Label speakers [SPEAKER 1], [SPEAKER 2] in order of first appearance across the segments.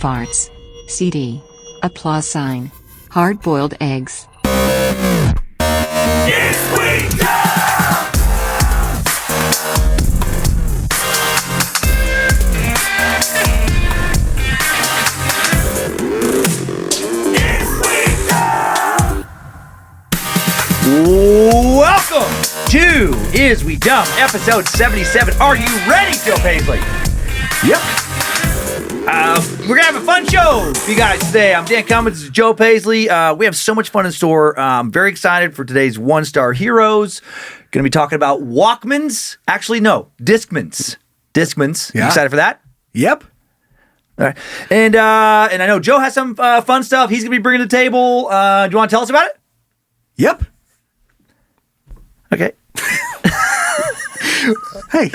[SPEAKER 1] farts. CD. Applause sign. Hard-boiled eggs.
[SPEAKER 2] Welcome to Is We Dumb, episode 77. Are you ready, Joe Paisley?
[SPEAKER 3] Yep.
[SPEAKER 2] We're going to have a fun show for you guys today. I'm Dan Cummins. This is Joe Paisley. We have so much fun in store. I'm very excited for today's one-star heroes. Going to be talking about Walkmans. Actually, no, Discmans. Discmans.
[SPEAKER 3] Yeah.
[SPEAKER 2] You excited for that?
[SPEAKER 3] Yep.
[SPEAKER 2] All right. And I know Joe has some fun stuff he's going to be bringing to the table. Do you want to tell us about it?
[SPEAKER 3] Yep.
[SPEAKER 2] Okay.
[SPEAKER 3] Hey,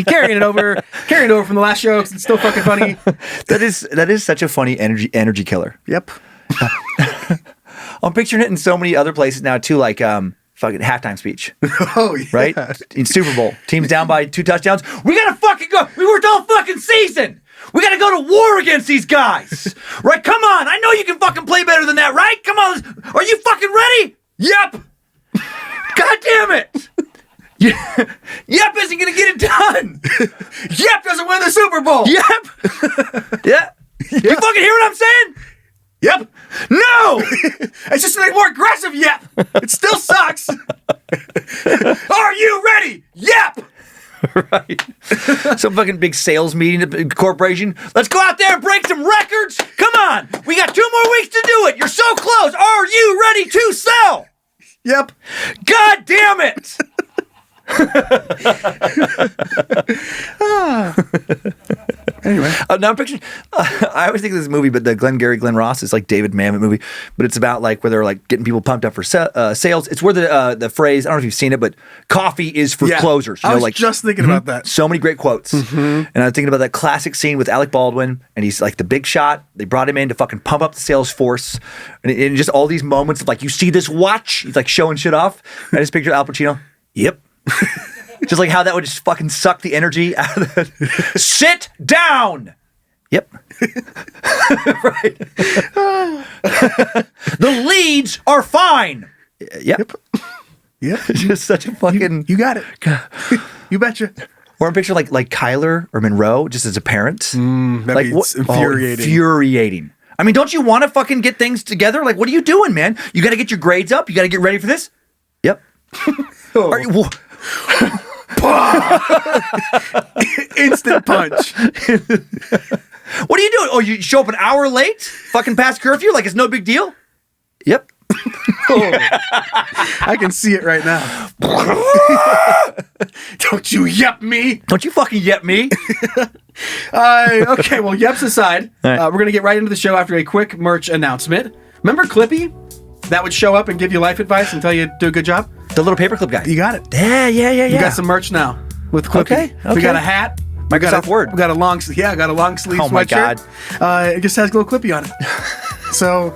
[SPEAKER 3] carrying it over from the last show 'cause it's still fucking funny.
[SPEAKER 2] That is such a funny energy killer.
[SPEAKER 3] Yep.
[SPEAKER 2] I'm picturing it in so many other places now too, like fucking halftime speech.
[SPEAKER 3] Oh yeah.
[SPEAKER 2] Right? In Super Bowl, team's down by 2 touchdowns. We gotta fucking go. We worked all fucking season. We gotta go to war against these guys. Right? Come on. I know you can fucking play better than that, right? Come on. Are you fucking ready? Yep. God damn it. Yep isn't gonna get it done.
[SPEAKER 3] Yep doesn't win the Super Bowl.
[SPEAKER 2] Yep. Yeah. You fucking hear what I'm saying?
[SPEAKER 3] Yep.
[SPEAKER 2] No!
[SPEAKER 3] It's just a more aggressive yep. It still sucks. Are you ready? Yep.
[SPEAKER 2] Right. Some fucking big sales meeting at the corporation. Let's go out there and break some records. Come on. We got 2 more weeks to do it. You're so close. Are you ready to sell?
[SPEAKER 3] Yep.
[SPEAKER 2] God damn it.
[SPEAKER 3] Anyway.
[SPEAKER 2] Now I'm picturing, I always think of this movie, but the Glenn Ross is like David Mamet movie, but it's about like where they're like getting people pumped up for sales. It's where the phrase, I don't know if you've seen it, but coffee is for closers. You
[SPEAKER 3] I
[SPEAKER 2] know,
[SPEAKER 3] was
[SPEAKER 2] like,
[SPEAKER 3] just thinking about that.
[SPEAKER 2] So many great quotes. And I was thinking about that classic scene with Alec Baldwin, and he's like the big shot. They brought him in to fucking pump up the sales force. And just all these moments of like, you see this watch? He's like showing shit off. I just picture Al Pacino. Yep. Just like how that would just fucking suck the energy out of the... Sit down! Yep. Right. The leads are fine. Yep.
[SPEAKER 3] Yep.
[SPEAKER 2] Just such a fucking...
[SPEAKER 3] You got it. You betcha.
[SPEAKER 2] Or a picture like Kyler or Monroe just as a parent.
[SPEAKER 3] That'd
[SPEAKER 2] Like
[SPEAKER 3] be
[SPEAKER 2] what?
[SPEAKER 3] infuriating.
[SPEAKER 2] Infuriating. I mean, don't you want to fucking get things together? Like, what are you doing, man? You got to get your grades up. You got to get ready for this. Yep.
[SPEAKER 3] Oh.
[SPEAKER 2] Are you...
[SPEAKER 3] Instant punch.
[SPEAKER 2] What are you doing? Oh, you show up an hour late? Fucking past curfew? Like it's no big deal? Yep.
[SPEAKER 3] Oh. I can see it right now. Don't you yep me.
[SPEAKER 2] Don't you fucking yep me.
[SPEAKER 3] Okay, well, yeps aside,
[SPEAKER 2] All right.
[SPEAKER 3] we're going to get right into the show after a quick merch announcement. Remember Clippy? That would show up and give you life advice and tell you to do a good job?
[SPEAKER 2] The little paperclip guy.
[SPEAKER 3] You got it.
[SPEAKER 2] Yeah.
[SPEAKER 3] We got some merch now with Clippy.
[SPEAKER 2] Okay.
[SPEAKER 3] We got a hat.
[SPEAKER 2] Microsoft Word.
[SPEAKER 3] We got a long sleeve
[SPEAKER 2] Oh my
[SPEAKER 3] sweatshirt. It just has a little Clippy on it. So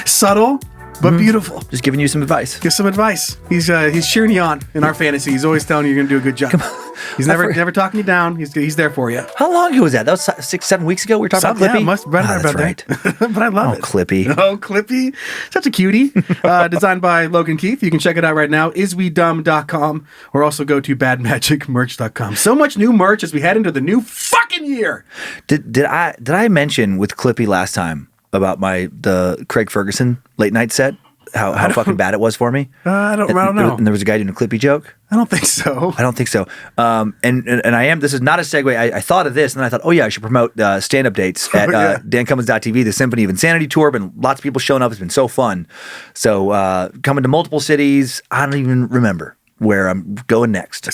[SPEAKER 3] subtle but beautiful.
[SPEAKER 2] Just giving you some advice.
[SPEAKER 3] Give some advice. He's cheering you on in our fantasy. He's always telling you you're gonna do a good job. He's never talking you down. He's there for you.
[SPEAKER 2] How long ago was that? That was 6-7 weeks ago. We were talking about Clippy.
[SPEAKER 3] Yeah, must right
[SPEAKER 2] that's
[SPEAKER 3] about
[SPEAKER 2] right.
[SPEAKER 3] that. But I love it.
[SPEAKER 2] Clippy.
[SPEAKER 3] Oh, Clippy. Such a cutie. Designed by Logan Keith. You can check it out right now. iswedumb.com or also go to badmagicmerch.com. So much new merch as we head into the new fucking year.
[SPEAKER 2] Did I mention with Clippy last time about the Craig Ferguson late night set? How fucking bad it was for me?
[SPEAKER 3] I don't know.
[SPEAKER 2] And there was a guy doing a Clippy joke.
[SPEAKER 3] I don't think so.
[SPEAKER 2] I don't think so. And I am. This is not a segue. I thought of this, and then I thought, oh yeah, I should promote stand-up dates at dancummins.tv, the Symphony of Insanity tour. Been lots of people showing up. It's been so fun. So coming to multiple cities. I don't even remember where I'm going next.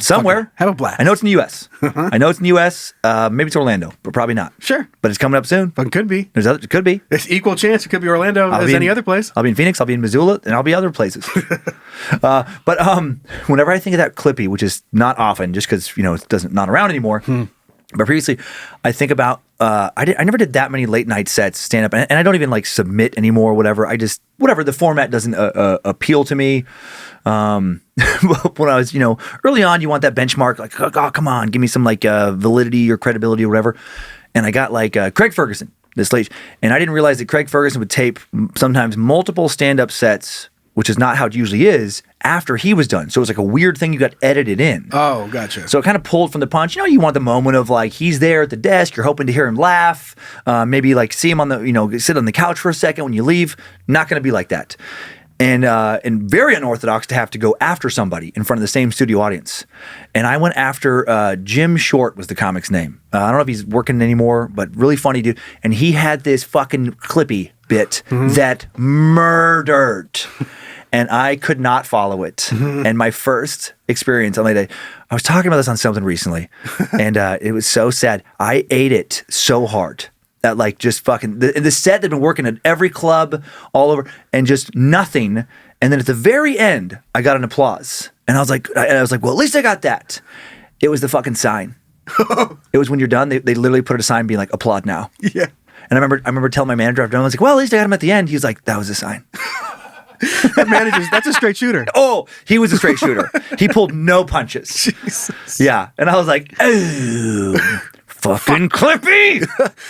[SPEAKER 2] Somewhere.
[SPEAKER 3] Have a blast.
[SPEAKER 2] I know it's in the U.S. I know it's in the U.S. Maybe it's Orlando, but probably not.
[SPEAKER 3] Sure.
[SPEAKER 2] But it's coming up soon.
[SPEAKER 3] But could be.
[SPEAKER 2] It could be.
[SPEAKER 3] It's equal chance it could be Orlando as any other place.
[SPEAKER 2] I'll be in Phoenix, I'll be in Missoula, and I'll be other places. But whenever I think of that Clippy, which is not often just because, it's not around anymore, but previously I think about I never did that many late night sets stand up, and I don't even like submit anymore. Whatever. Whatever. The format doesn't appeal to me. When I was, early on, you want that benchmark, like, oh, come on, give me some like validity or credibility or whatever. And I got like Craig Ferguson this late, and I didn't realize that Craig Ferguson would tape sometimes multiple stand up sets, which is not how it usually is, after he was done. So it was like a weird thing you got edited in.
[SPEAKER 3] Oh, gotcha.
[SPEAKER 2] So it kind of pulled from the punch. You want the moment of like, he's there at the desk, you're hoping to hear him laugh, maybe like see him on the, sit on the couch for a second when you leave. Not going to be like that. And very unorthodox to have to go after somebody in front of the same studio audience. And I went after Jim Short was the comic's name. I don't know if he's working anymore, but really funny dude. And he had this fucking Clippy bit that murdered. And I could not follow it. And my first experience on the day, I was talking about this on something recently, and it was so sad. I ate it so hard. That like just fucking the set that had been working at every club all over and just nothing. And then at the very end, I got an applause. And I was like, well, at least I got that. It was the fucking sign. It was when you're done, they literally put a sign being like, applaud now.
[SPEAKER 3] Yeah.
[SPEAKER 2] And I remember telling my manager after I was like, well, at least I got him at the end. He was like, that was a sign.
[SPEAKER 3] That's a straight shooter.
[SPEAKER 2] Oh, he was a straight shooter. He pulled no punches.
[SPEAKER 3] Jesus.
[SPEAKER 2] Yeah. And I was like, oh. Fucking Clippy!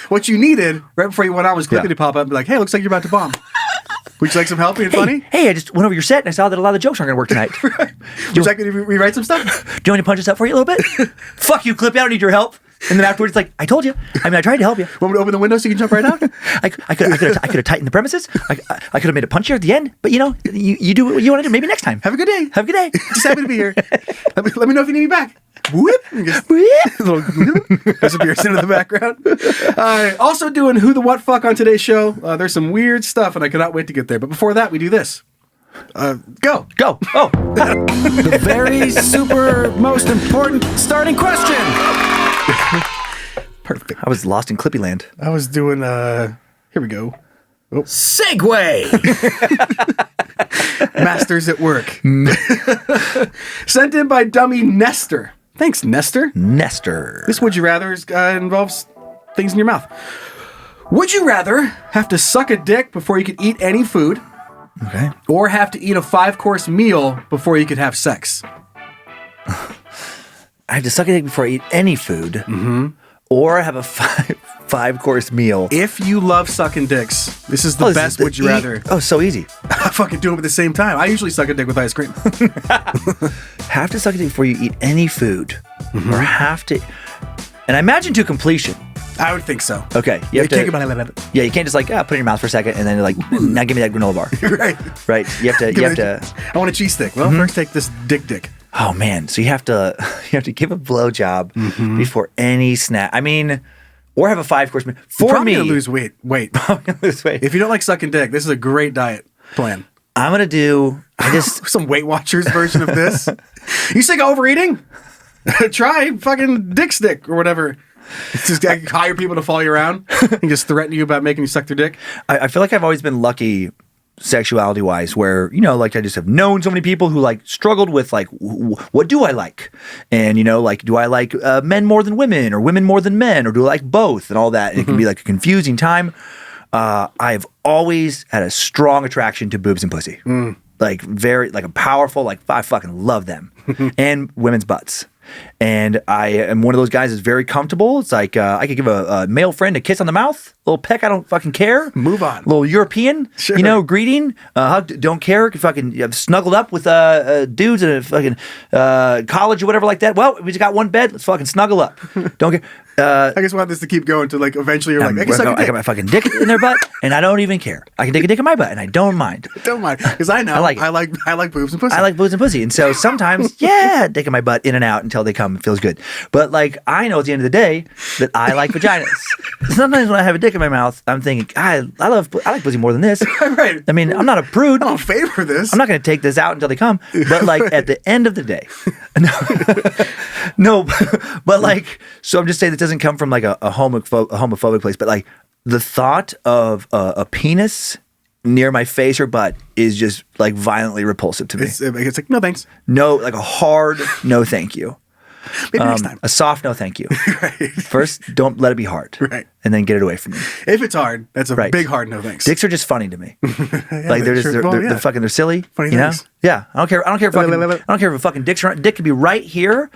[SPEAKER 3] What you needed right before you went on was Clippy to pop up and be like, hey, looks like you're about to bomb. Would you like some help being funny?
[SPEAKER 2] Hey, I just went over your set and I saw that a lot of the jokes aren't going to work tonight.
[SPEAKER 3] Right. Would you like me to rewrite some stuff?
[SPEAKER 2] Do you want me to punch this up for you a little bit? Fuck you, Clippy, I don't need your help. And then afterwards, it's like, I told you. I mean, I tried to help you.
[SPEAKER 3] Want me to open the window so you can jump right out?
[SPEAKER 2] I could have tightened the premises. I could have made it punchier at the end. But, you do what you want to do. Maybe next time.
[SPEAKER 3] Have a good day.
[SPEAKER 2] Have a good day.
[SPEAKER 3] Just happy to be here. Let me know if you need me back. Whoop. Just, little disappears into the background. Also doing Who the What Fuck on today's show. There's some weird stuff, and I cannot wait to get there. But before that, we do this. Go. Oh.
[SPEAKER 4] The very super most important starting question.
[SPEAKER 3] Perfect.
[SPEAKER 2] I was lost in Clippy land.
[SPEAKER 3] I was doing, here we go. Oh.
[SPEAKER 4] Segway.
[SPEAKER 3] Masters at work. Sent in by dummy Nestor. Thanks, Nestor. This Would You Rather involves things in your mouth. Would you rather have to suck a dick before you could eat any food?
[SPEAKER 2] Okay.
[SPEAKER 3] Or have to eat a 5-course meal before you could have sex?
[SPEAKER 2] I have to suck a dick before I eat any food, or have a 5-course meal.
[SPEAKER 3] If you love sucking dicks, this is the best Would You Rather.
[SPEAKER 2] Oh, so easy.
[SPEAKER 3] I fucking do them at the same time. I usually suck a dick with ice cream.
[SPEAKER 2] Have to suck a dick before you eat any food, or have to, and I imagine to completion.
[SPEAKER 3] I would think so.
[SPEAKER 2] Okay.
[SPEAKER 3] You can't it.
[SPEAKER 2] Yeah, you can't just like put it in your mouth for a second and then like, now give me that granola bar. Right. You have to.
[SPEAKER 3] I want a cheese stick. Well, first take this dick.
[SPEAKER 2] Oh man, so you have to give a blowjob before any snack. I mean, or have a 5-course meal. For me,
[SPEAKER 3] gonna lose weight.
[SPEAKER 2] lose weight.
[SPEAKER 3] If you don't like sucking dick, this is a great diet plan.
[SPEAKER 2] I'm gonna do.
[SPEAKER 3] Some Weight Watchers version of this. You sick of overeating? Try fucking dick stick or whatever. Just hire people to follow you around and just threaten you about making you suck their dick.
[SPEAKER 2] I feel like I've always been lucky sexuality wise where, like I just have known so many people who like struggled with like, what do I like? And, like, do I like men more than women or women more than men? Or do I like both and all that? And it can be like a confusing time. I've always had a strong attraction to boobs and pussy. Like very, like a powerful, like I fucking love them and women's butts. And I am one of those guys that's very comfortable. It's like I could give a male friend a kiss on the mouth, a little peck, I don't fucking care.
[SPEAKER 3] Move on.
[SPEAKER 2] A little European, greeting, hug, don't care. Could fucking snuggled up with dudes in a fucking college or whatever like that. Well, we just got one bed. Let's fucking snuggle up. Don't care.
[SPEAKER 3] I just want this to keep going to like eventually you're like, I
[SPEAKER 2] got my fucking dick in their butt and I don't even care. I can take a dick in my butt and I don't mind.
[SPEAKER 3] Because I know I like boobs and pussy.
[SPEAKER 2] I like boobs and pussy. And so sometimes, dick in my butt in and out until they come. It feels good. But like, I know at the end of the day that I like vaginas. Sometimes when I have a dick in my mouth, I'm thinking, I like pussy more than this.
[SPEAKER 3] Right.
[SPEAKER 2] I mean, I'm not a prude.
[SPEAKER 3] I don't favor this.
[SPEAKER 2] I'm not going to take this out until they come. But like at the end of the day, no, but like, so I'm just saying that doesn't come from like a homophobic place, but like the thought of a penis near my face or butt is just like violently repulsive to me.
[SPEAKER 3] It's like, no thanks.
[SPEAKER 2] No, like a hard no thank you.
[SPEAKER 3] Maybe next time.
[SPEAKER 2] A soft no thank you.
[SPEAKER 3] Right.
[SPEAKER 2] First, don't let it be hard.
[SPEAKER 3] Right.
[SPEAKER 2] And then get it away from me.
[SPEAKER 3] If it's hard, that's a
[SPEAKER 2] Right.
[SPEAKER 3] big hard no thanks.
[SPEAKER 2] Dicks are just funny to me.
[SPEAKER 3] Yeah,
[SPEAKER 2] Like they're just
[SPEAKER 3] sure-
[SPEAKER 2] they're fucking they're silly.
[SPEAKER 3] Funny
[SPEAKER 2] you know?
[SPEAKER 3] things.
[SPEAKER 2] Yeah. I don't care. I don't care if a fucking dick's around. Dick could be right here,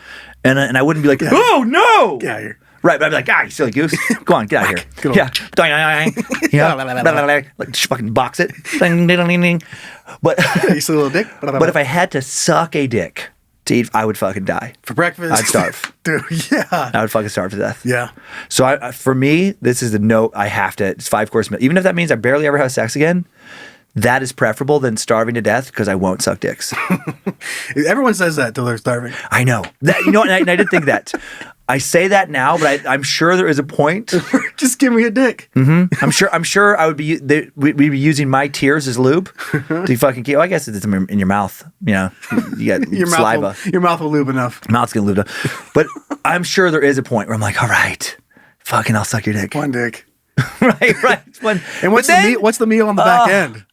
[SPEAKER 2] and I wouldn't be like, oh no.
[SPEAKER 3] Get out of here.
[SPEAKER 2] Right, but I'd be like, you silly goose. Go on, get out of here.
[SPEAKER 3] Good
[SPEAKER 2] Yeah. Yeah. Like, just fucking box it. Ding, ding, ding, ding. But,
[SPEAKER 3] You see a little dick?
[SPEAKER 2] but if I had to suck a dick to eat, I would fucking die.
[SPEAKER 3] For breakfast?
[SPEAKER 2] I'd starve.
[SPEAKER 3] Dude, yeah.
[SPEAKER 2] I would fucking starve to death.
[SPEAKER 3] Yeah.
[SPEAKER 2] So for me, this is the note I have to, it's 5-course meal. Even if that means I barely ever have sex again, that is preferable than starving to death because I won't suck dicks.
[SPEAKER 3] Everyone says that till they're starving.
[SPEAKER 2] I know. That, you know what? And I did think that. I say that now, but I'm sure there is a point.
[SPEAKER 3] Just give me a dick.
[SPEAKER 2] I'm sure I would be. We'd be using my tears as lube to fucking keep. Oh, I guess it's in your mouth. You know, you got saliva.
[SPEAKER 3] Your mouth will lube enough.
[SPEAKER 2] Mouth's gonna lube up. But I'm sure there is a point where I'm like, all right, fucking, I'll suck your dick.
[SPEAKER 3] One dick.
[SPEAKER 2] right.
[SPEAKER 3] And what's the meal on the back end?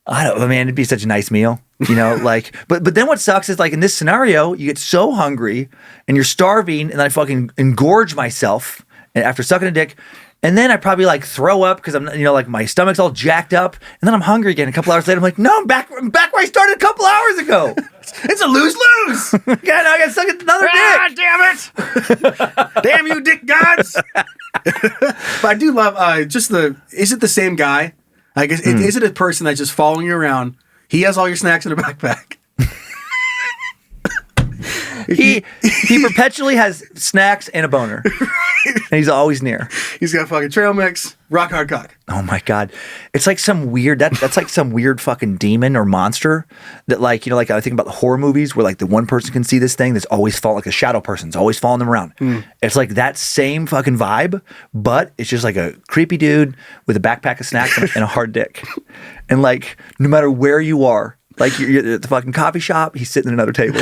[SPEAKER 2] I don't know, man. It'd be such a nice meal, you know. Like, but then what sucks is like in this scenario, you get so hungry and you're starving, and then I fucking engorge myself, and after sucking a dick, and then I probably like throw up because I'm, you know, like my stomach's all jacked up, and then I'm hungry again. A couple hours later, I'm like, no, I'm back where I started a couple hours ago. It's a lose-lose. Yeah, now I got to suck another dick.
[SPEAKER 3] Damn it! Damn you, dick gods! But I do love is it the same guy? Like, is it a person that's just following you around? He has all your snacks in a backpack.
[SPEAKER 2] He perpetually has snacks and a boner, and he's always near.
[SPEAKER 3] He's got fucking trail mix, rock hard cock.
[SPEAKER 2] Oh my god, it's like some weird that's like some weird fucking demon or monster that, like, you know, like I think about the horror movies where like the one person can see this thing that's always like a shadow person's always following them around. It's like that same fucking vibe, but it's just like a creepy dude with a backpack of snacks and a hard dick, and like no matter where you are. Like you're at the fucking coffee shop, he's sitting at another table.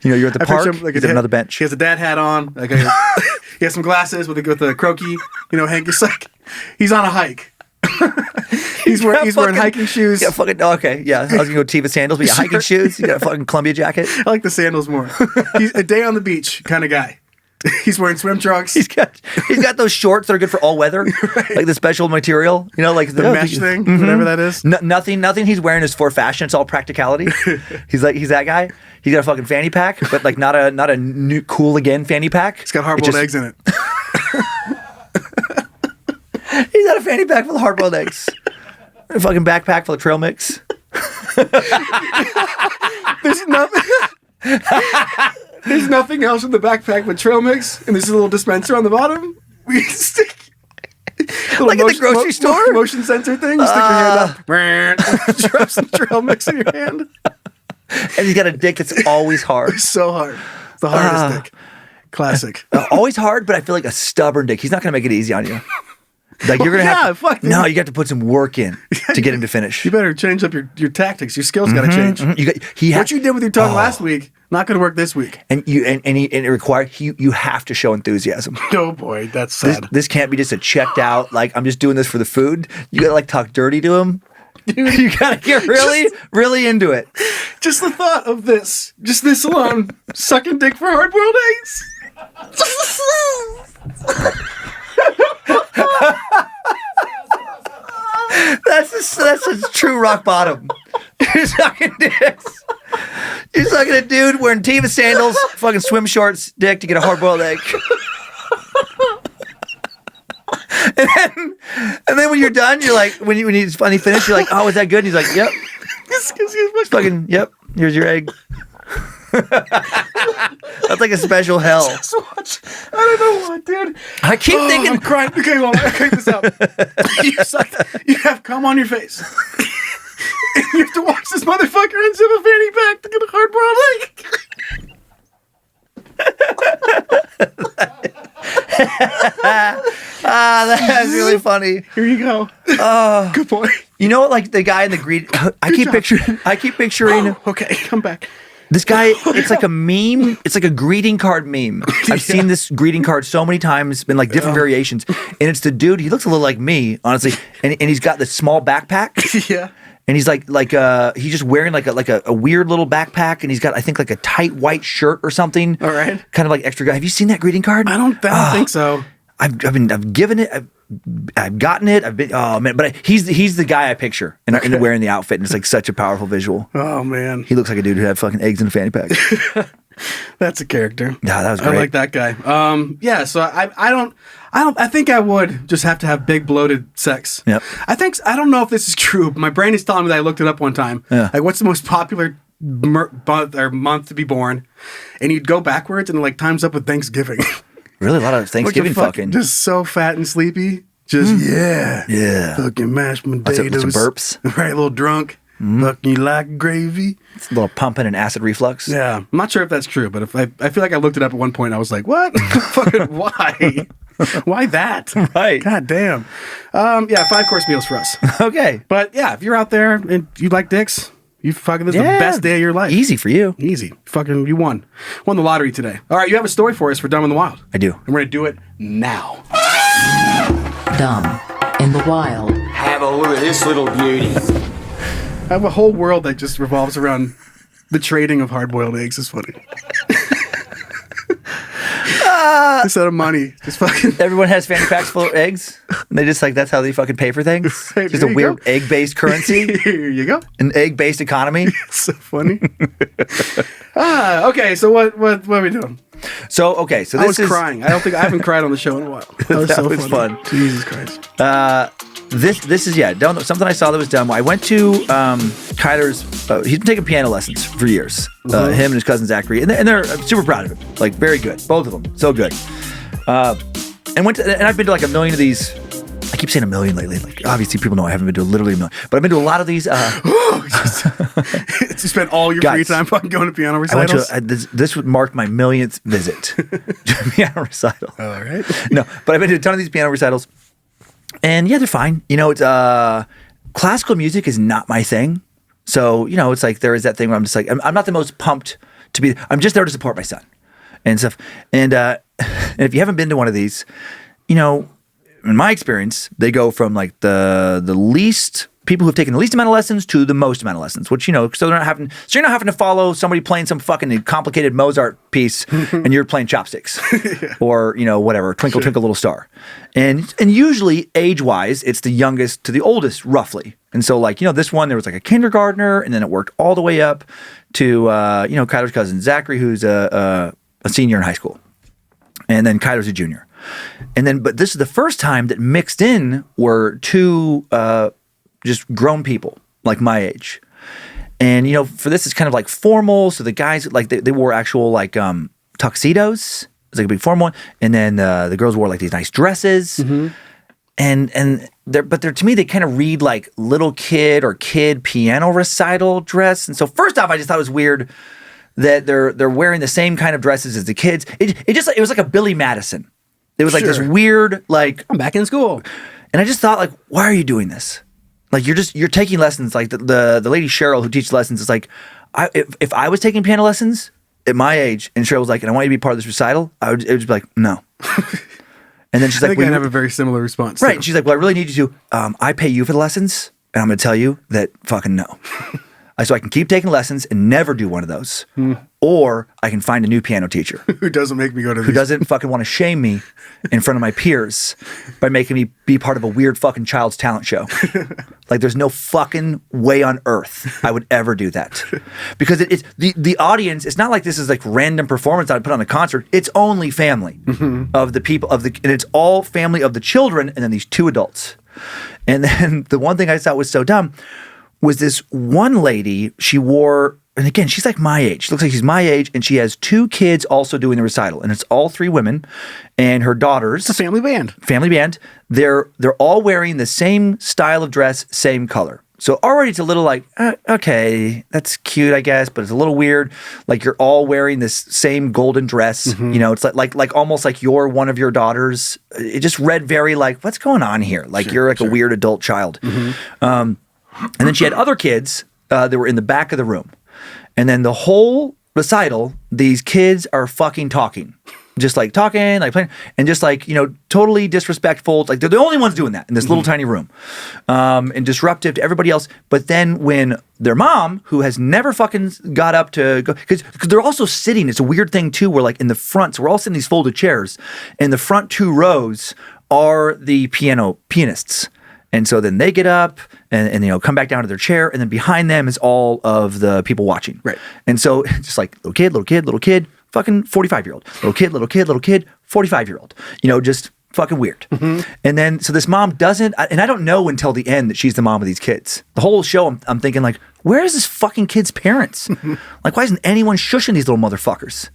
[SPEAKER 2] You know, you're at the park, he's at another bench.
[SPEAKER 3] He has a dad hat on. Like he has some glasses with a croaky. You know, Hank is like he's on a hike. he's wearing hiking shoes.
[SPEAKER 2] Yeah, fucking okay. Yeah, I was gonna go Teva sandals, but yeah, hiking shoes. You got a fucking Columbia jacket.
[SPEAKER 3] I like the sandals more. He's a day on the beach kind of guy. He's wearing swim trunks.
[SPEAKER 2] He's got those shorts that are good for all weather,
[SPEAKER 3] right.
[SPEAKER 2] Like the special material. You know, like
[SPEAKER 3] the mesh thing, whatever that is.
[SPEAKER 2] Nothing he's wearing is for fashion. It's all practicality. He's that guy. He's got a fucking fanny pack, but like not a new cool again fanny pack.
[SPEAKER 3] It's got hard-boiled eggs in it.
[SPEAKER 2] He's got a fanny pack full of hard-boiled eggs. A fucking backpack full of trail mix.
[SPEAKER 3] There's nothing. There's nothing else in the backpack but trail mix, and there's a little dispenser on the bottom. We stick
[SPEAKER 2] like at the grocery store
[SPEAKER 3] motion sensor thing. You stick your hand up, drop some trail mix in your hand,
[SPEAKER 2] and he's got a dick that's always hard.
[SPEAKER 3] It's so hard. It's the hardest dick. Classic.
[SPEAKER 2] Always hard, but I feel like a stubborn dick. He's not gonna make it easy on you. Like you're gonna have to, no, you got to put some work in to get him to finish.
[SPEAKER 3] You better change up your tactics. Your skills got to change. What you did with your tongue last week, not going to work this week.
[SPEAKER 2] And it requires you have to show enthusiasm.
[SPEAKER 3] Oh boy, that's sad.
[SPEAKER 2] This can't be just a checked out. Like I'm just doing this for the food. You got to like talk dirty to him. Dude, you got to get really into it.
[SPEAKER 3] Just the thought of this alone, sucking dick for hard-boiled eggs.
[SPEAKER 2] That's a true rock bottom. You're sucking dicks. You're sucking a dude wearing Teva sandals, fucking swim shorts, dick to get a hard-boiled egg. And then when you're done, you're like, when you finally finish, you're like, oh, is that good? And he's like, yep. Fucking, yep. Here's your egg. That's like a special hell.
[SPEAKER 3] I don't know what, dude.
[SPEAKER 2] I keep thinking.
[SPEAKER 3] I'm crying. Okay, well, I crank this out. You have cum on your face. And you have to watch this motherfucker unzip a fanny pack to get a hard-boiled egg.
[SPEAKER 2] That's really funny.
[SPEAKER 3] Here you go. Good boy.
[SPEAKER 2] You know what? Like the guy in the greed. I keep picturing.
[SPEAKER 3] Oh, okay, come back.
[SPEAKER 2] This guy, it's like a meme. It's like a greeting card meme. I've seen this greeting card so many times, been like different variations. And it's the dude, he looks a little like me, honestly. And he's got this small backpack.
[SPEAKER 3] Yeah.
[SPEAKER 2] And he's he's just wearing like a weird little backpack, and he's got I think like a tight white shirt or something.
[SPEAKER 3] All right,
[SPEAKER 2] kind of like extra guy. Have you seen that greeting card?
[SPEAKER 3] I don't think so.
[SPEAKER 2] I've given it. I've gotten it. I've been but he's the guy I picture and wearing the outfit, and it's like such a powerful visual.
[SPEAKER 3] Oh man,
[SPEAKER 2] he looks like a dude who had fucking eggs in a fanny pack.
[SPEAKER 3] That's a character.
[SPEAKER 2] Yeah, that was great.
[SPEAKER 3] I like that guy. Yeah, so I think I would just have to have big bloated sex.
[SPEAKER 2] Yep.
[SPEAKER 3] I don't know if this is true, but my brain is telling me that I looked it up one time.
[SPEAKER 2] Yeah.
[SPEAKER 3] Like, what's the most popular month to be born? And you'd go backwards and like time's up with Thanksgiving.
[SPEAKER 2] Really, a lot of Thanksgiving fucking.
[SPEAKER 3] Just so fat and sleepy. Just
[SPEAKER 2] yeah.
[SPEAKER 3] Fucking mashed potatoes.
[SPEAKER 2] Some burps.
[SPEAKER 3] Right, a little drunk. Fucking you like gravy.
[SPEAKER 2] It's a little pumping and acid reflux.
[SPEAKER 3] Yeah, I'm not sure if that's true, but if I feel like I looked it up at one point. I was like, what? Fucking why? Why that?
[SPEAKER 2] Right.
[SPEAKER 3] God damn. Yeah, 5-course meals for us.
[SPEAKER 2] Okay.
[SPEAKER 3] But yeah, if you're out there and you like dicks, you fucking this is the best day of your life.
[SPEAKER 2] Easy for you.
[SPEAKER 3] Easy. Fucking you won the lottery today. All right, you have a story for us for Dumb in the Wild.
[SPEAKER 2] I do.
[SPEAKER 3] And we're gonna do it now.
[SPEAKER 1] Dumb in the Wild.
[SPEAKER 5] Have a look at this little beauty.
[SPEAKER 3] I have a whole world that just revolves around the trading of hard-boiled eggs. It's funny. Instead of money, just fucking.
[SPEAKER 2] Everyone has fanny packs full of eggs. And they just that's how they fucking pay for things.
[SPEAKER 3] Hey,
[SPEAKER 2] just a weird egg-based currency.
[SPEAKER 3] Here you go.
[SPEAKER 2] An egg-based economy.
[SPEAKER 3] So funny. Okay. So what are we doing?
[SPEAKER 2] So
[SPEAKER 3] this I was crying. I haven't cried on the show in a while. That was so
[SPEAKER 2] was fun.
[SPEAKER 3] Jesus Christ.
[SPEAKER 2] This is something I saw that was dumb. I went to Kyler's. He's been taking piano lessons for years. Him and his cousin Zachary, and they're super proud of him. Like very good, both of them, so good. And I've been to like a million of these. I keep saying a million lately. Like obviously people know I haven't been to literally a million, but I've been to a lot of these.
[SPEAKER 3] You spent all your free time fucking going to piano recitals.
[SPEAKER 2] I went to this would mark my millionth visit to a piano recital.
[SPEAKER 3] All right.
[SPEAKER 2] No, but I've been to a ton of these piano recitals. And yeah, they're fine. It's classical music is not my thing. So, it's like there is that thing where I'm just like, I'm not the most pumped to be, I'm just there to support my son and stuff. And if you haven't been to one of these, in my experience, they go from like the least people who've taken the least amount of lessons to the most amount of lessons, which, so you're not having to follow somebody playing some fucking complicated Mozart piece and you're playing chopsticks or, whatever, Twinkle, Twinkle, Little Star. And usually age-wise, it's the youngest to the oldest, roughly. And so this one, there was like a kindergartner and then it worked all the way up to, Kyler's cousin, Zachary, who's a senior in high school. And then Kyler's a junior. And then, but this is the first time that mixed in were two, just grown people like my age. And, for this, it's kind of like formal. So the guys, like they wore actual like tuxedos. It's like a big formal one. And then the girls wore like these nice dresses. Mm-hmm. And they're to me, they kind of read like little kid or kid piano recital dress. And so first off, I just thought it was weird that they're wearing the same kind of dresses as the kids. It was like a Billy Madison. It was like this weird, like,
[SPEAKER 3] I'm back in school.
[SPEAKER 2] And I just thought, like, why are you doing this? Like, you're taking lessons. Like the lady Cheryl who teaches lessons is like, if I was taking piano lessons at my age and Cheryl was like, and I want you to be part of this recital, it would just be like, no. And then she's like,
[SPEAKER 3] I think I'd have a very similar response.
[SPEAKER 2] Right. She's like, well, I really need you to, I pay you for the lessons and I'm going to tell you that fucking no. So I can keep taking lessons and never do one of those. Or I can find a new piano teacher.
[SPEAKER 3] Who doesn't make me go to these.
[SPEAKER 2] Who doesn't fucking want to shame me in front of my peers by making me be part of a weird fucking child's talent show. Like there's no fucking way on earth I would ever do that. Because it's the audience, it's not like this is like random performance I'd put on a concert. It's only family of the people and it's all family of the children and then these two adults. And then the one thing I thought was so dumb was this one lady, she wore, and again, she's like my age. She looks like she's my age, and she has two kids also doing the recital. And it's all three women and her daughters.
[SPEAKER 3] It's a family band.
[SPEAKER 2] Family band. They're all wearing the same style of dress, same color. So already it's a little like, okay, that's cute, I guess, but it's a little weird. Like you're all wearing this same golden dress. It's like almost like you're one of your daughters. It just read very like, what's going on here? Like you're like a weird adult child. And then she had other kids that were in the back of the room. And then the whole recital, these kids are fucking talking. just like talking, like playing, and just like, totally disrespectful. Like they're the only ones doing that in this little tiny room, and disruptive to everybody else. But then when their mom, who has never fucking got up to go, because they're also sitting, it's a weird thing too, where like in the front, so we're all sitting in these folded chairs, and the front 2 rows are the pianists. And so then they get up and come back down to their chair, and then behind them is all of the people watching.
[SPEAKER 3] Right.
[SPEAKER 2] And so it's just like little kid, fucking 45-year-old. Little kid, 45-year-old. Just fucking weird. And then so this mom doesn't, and I don't know until the end that she's the mom of these kids. The whole show, I'm thinking like, where is this fucking kid's parents? Like, why isn't anyone shushing these little motherfuckers?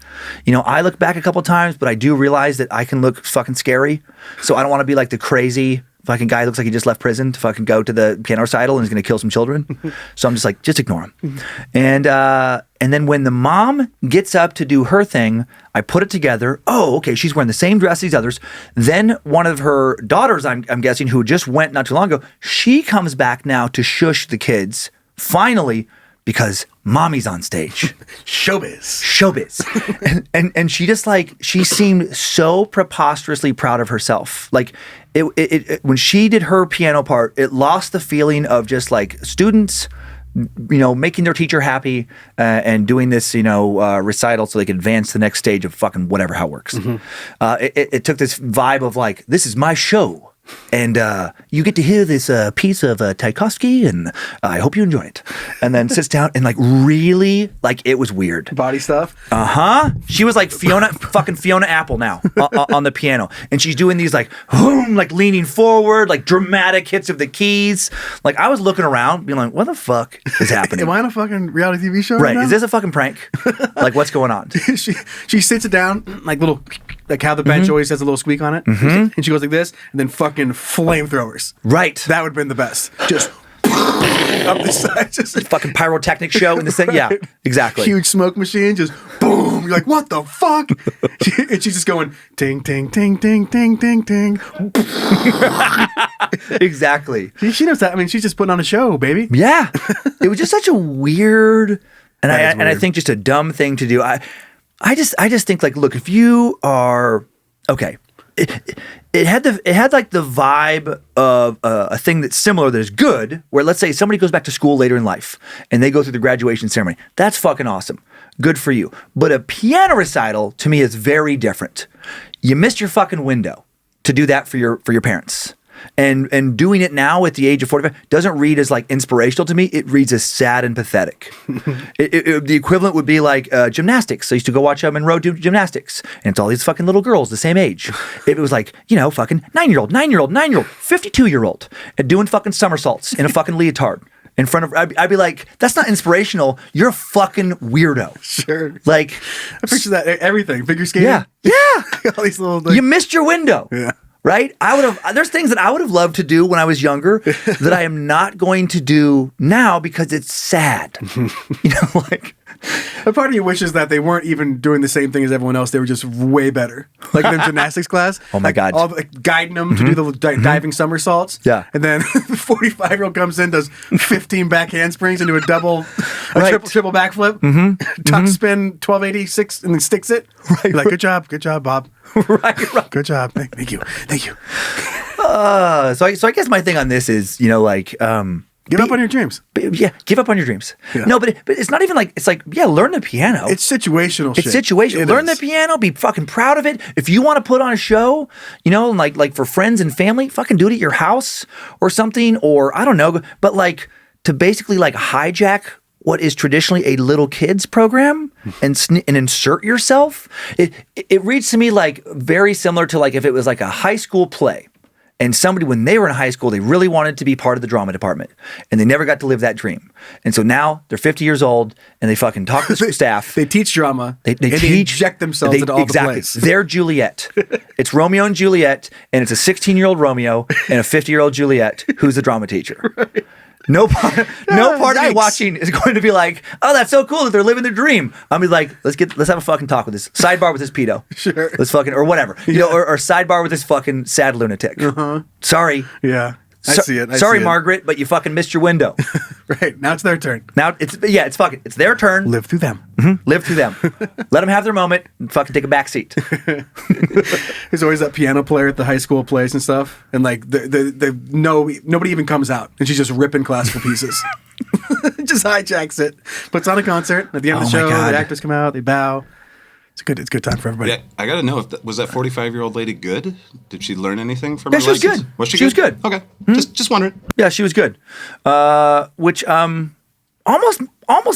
[SPEAKER 2] I look back a couple times, but I do realize that I can look fucking scary. So I don't want to be like the crazy fucking guy who looks like he just left prison to fucking go to the piano recital and is going to kill some children. So I'm just like, just ignore him. And then when the mom gets up to do her thing, I put it together. Oh, okay, she's wearing the same dress as these others. Then one of her daughters, I'm guessing, who just went not too long ago, she comes back now to shush the kids, finally, because mommy's on stage. Showbiz. and she just like, she seemed so preposterously proud of herself. Like it when she did her piano part, it lost the feeling of just like students, making their teacher happy and doing this, recital so they could advance to the next stage of fucking whatever, how it works. It took this vibe of like, this is my show. And you get to hear this piece of Tchaikovsky, and I hope you enjoy it. And then sits down and like really, like it was weird.
[SPEAKER 3] Body stuff.
[SPEAKER 2] She was like fucking Fiona Apple now on the piano, and she's doing these like like leaning forward, like dramatic hits of the keys. Like I was looking around, being like, what the fuck is happening?
[SPEAKER 3] Am I on a fucking reality TV show
[SPEAKER 2] right
[SPEAKER 3] now?
[SPEAKER 2] Is this a fucking prank? Like what's going on?
[SPEAKER 3] she sits it down like how the bench always has a little squeak on it, and she goes like this, and then fucking flamethrowers.
[SPEAKER 2] Right.
[SPEAKER 3] That would have been the best. Just up the side, just
[SPEAKER 2] fucking pyrotechnic show in the thing. Yeah, exactly.
[SPEAKER 3] Huge smoke machine, just boom. You're like, what the fuck? And she's just going ting, ting, ting, ting, ting, ting, ting.
[SPEAKER 2] Exactly.
[SPEAKER 3] She knows that. I mean, she's just putting on a show, baby.
[SPEAKER 2] Yeah. It was just such a weird, and
[SPEAKER 3] That is
[SPEAKER 2] I
[SPEAKER 3] weird.
[SPEAKER 2] think just a dumb thing to do. I just think like, look, if you are okay, it had like the vibe of a thing that's similar that is good, where let's say somebody goes back to school later in life and they go through the graduation ceremony. That's fucking awesome. Good for you. But a piano recital to me is very different. You missed your fucking window to do that for your parents. And doing it now at the age of 45 doesn't read as like inspirational to me. It reads as sad and pathetic. The equivalent would be like gymnastics. I used to go watch Monroe do gymnastics, and it's all these fucking little girls the same age. If it was like, fucking 9-year-old, 52-year-old, and doing fucking somersaults in a fucking leotard in front of, I'd be like, that's not inspirational. You're a fucking weirdo.
[SPEAKER 3] Sure.
[SPEAKER 2] Like,
[SPEAKER 3] I picture that everything. Figure skating.
[SPEAKER 2] Yeah.
[SPEAKER 3] All these little things.
[SPEAKER 2] You missed your window.
[SPEAKER 3] Yeah.
[SPEAKER 2] Right? There's things that I would have loved to do when I was younger that I am not going to do now because it's sad. Like.
[SPEAKER 3] A part of you wishes that they weren't even doing the same thing as everyone else. They were just way better. Like in their gymnastics class.
[SPEAKER 2] Oh my God.
[SPEAKER 3] Guiding them to do the diving somersaults.
[SPEAKER 2] Yeah.
[SPEAKER 3] And then the 45-year-old comes in, does 15 back handsprings into a triple backflip. Tuck spin 1286 and then sticks it. Right. You're like, good job, Bob.
[SPEAKER 2] Right.
[SPEAKER 3] Good job. Thank you.
[SPEAKER 2] So I guess my thing on this is,
[SPEAKER 3] Give up on your dreams.
[SPEAKER 2] Yeah, give up on your dreams.
[SPEAKER 3] Yeah.
[SPEAKER 2] No, but it's not even like, it's like, yeah, learn the piano.
[SPEAKER 3] It's situational shit.
[SPEAKER 2] It's situational. Learn the piano, be fucking proud of it. If you want to put on a show, like for friends and family, fucking do it at your house or something, or I don't know, but like to basically like hijack what is traditionally a little kids program and insert yourself. It reads to me like very similar to like if it was like a high school play. And somebody, when they were in high school, they really wanted to be part of the drama department. And they never got to live that dream. And so now they're 50 years old and they fucking talk to the staff.
[SPEAKER 3] They teach drama.
[SPEAKER 2] They
[SPEAKER 3] inject themselves into all the plays.
[SPEAKER 2] They're Juliet. It's Romeo and Juliet, and it's a 16-year-old Romeo and a 50-year-old Juliet who's the drama teacher. Right. No part of me watching is going to be like, oh, that's so cool that they're living their dream. I'll be like, let's have a fucking talk with this. Sidebar with this pedo.
[SPEAKER 3] Sure.
[SPEAKER 2] Let's fucking, or whatever. Or sidebar with this fucking sad lunatic. Sorry.
[SPEAKER 3] Yeah. I see it.
[SPEAKER 2] Sorry, Margaret, but you fucking missed your window.
[SPEAKER 3] Right. Now it's their turn.
[SPEAKER 2] Now it's their turn.
[SPEAKER 3] Live through them.
[SPEAKER 2] Live through them. Let them have their moment and fucking take a back seat.
[SPEAKER 3] There's always that piano player at the high school plays and stuff, and like nobody even comes out, and she's just ripping classical pieces. Just hijacks it. Puts on a concert. At the end of the show, the actors come out, they bow. It's a good time for everybody.
[SPEAKER 6] Yeah, I got to know, was that 45-year-old lady good? Did she learn anything from
[SPEAKER 2] Yeah,
[SPEAKER 6] her
[SPEAKER 2] she was
[SPEAKER 6] lessons?
[SPEAKER 2] good.
[SPEAKER 6] Was she
[SPEAKER 2] She was good.
[SPEAKER 6] Okay. Just wondering.
[SPEAKER 2] Yeah, she was good. Which almost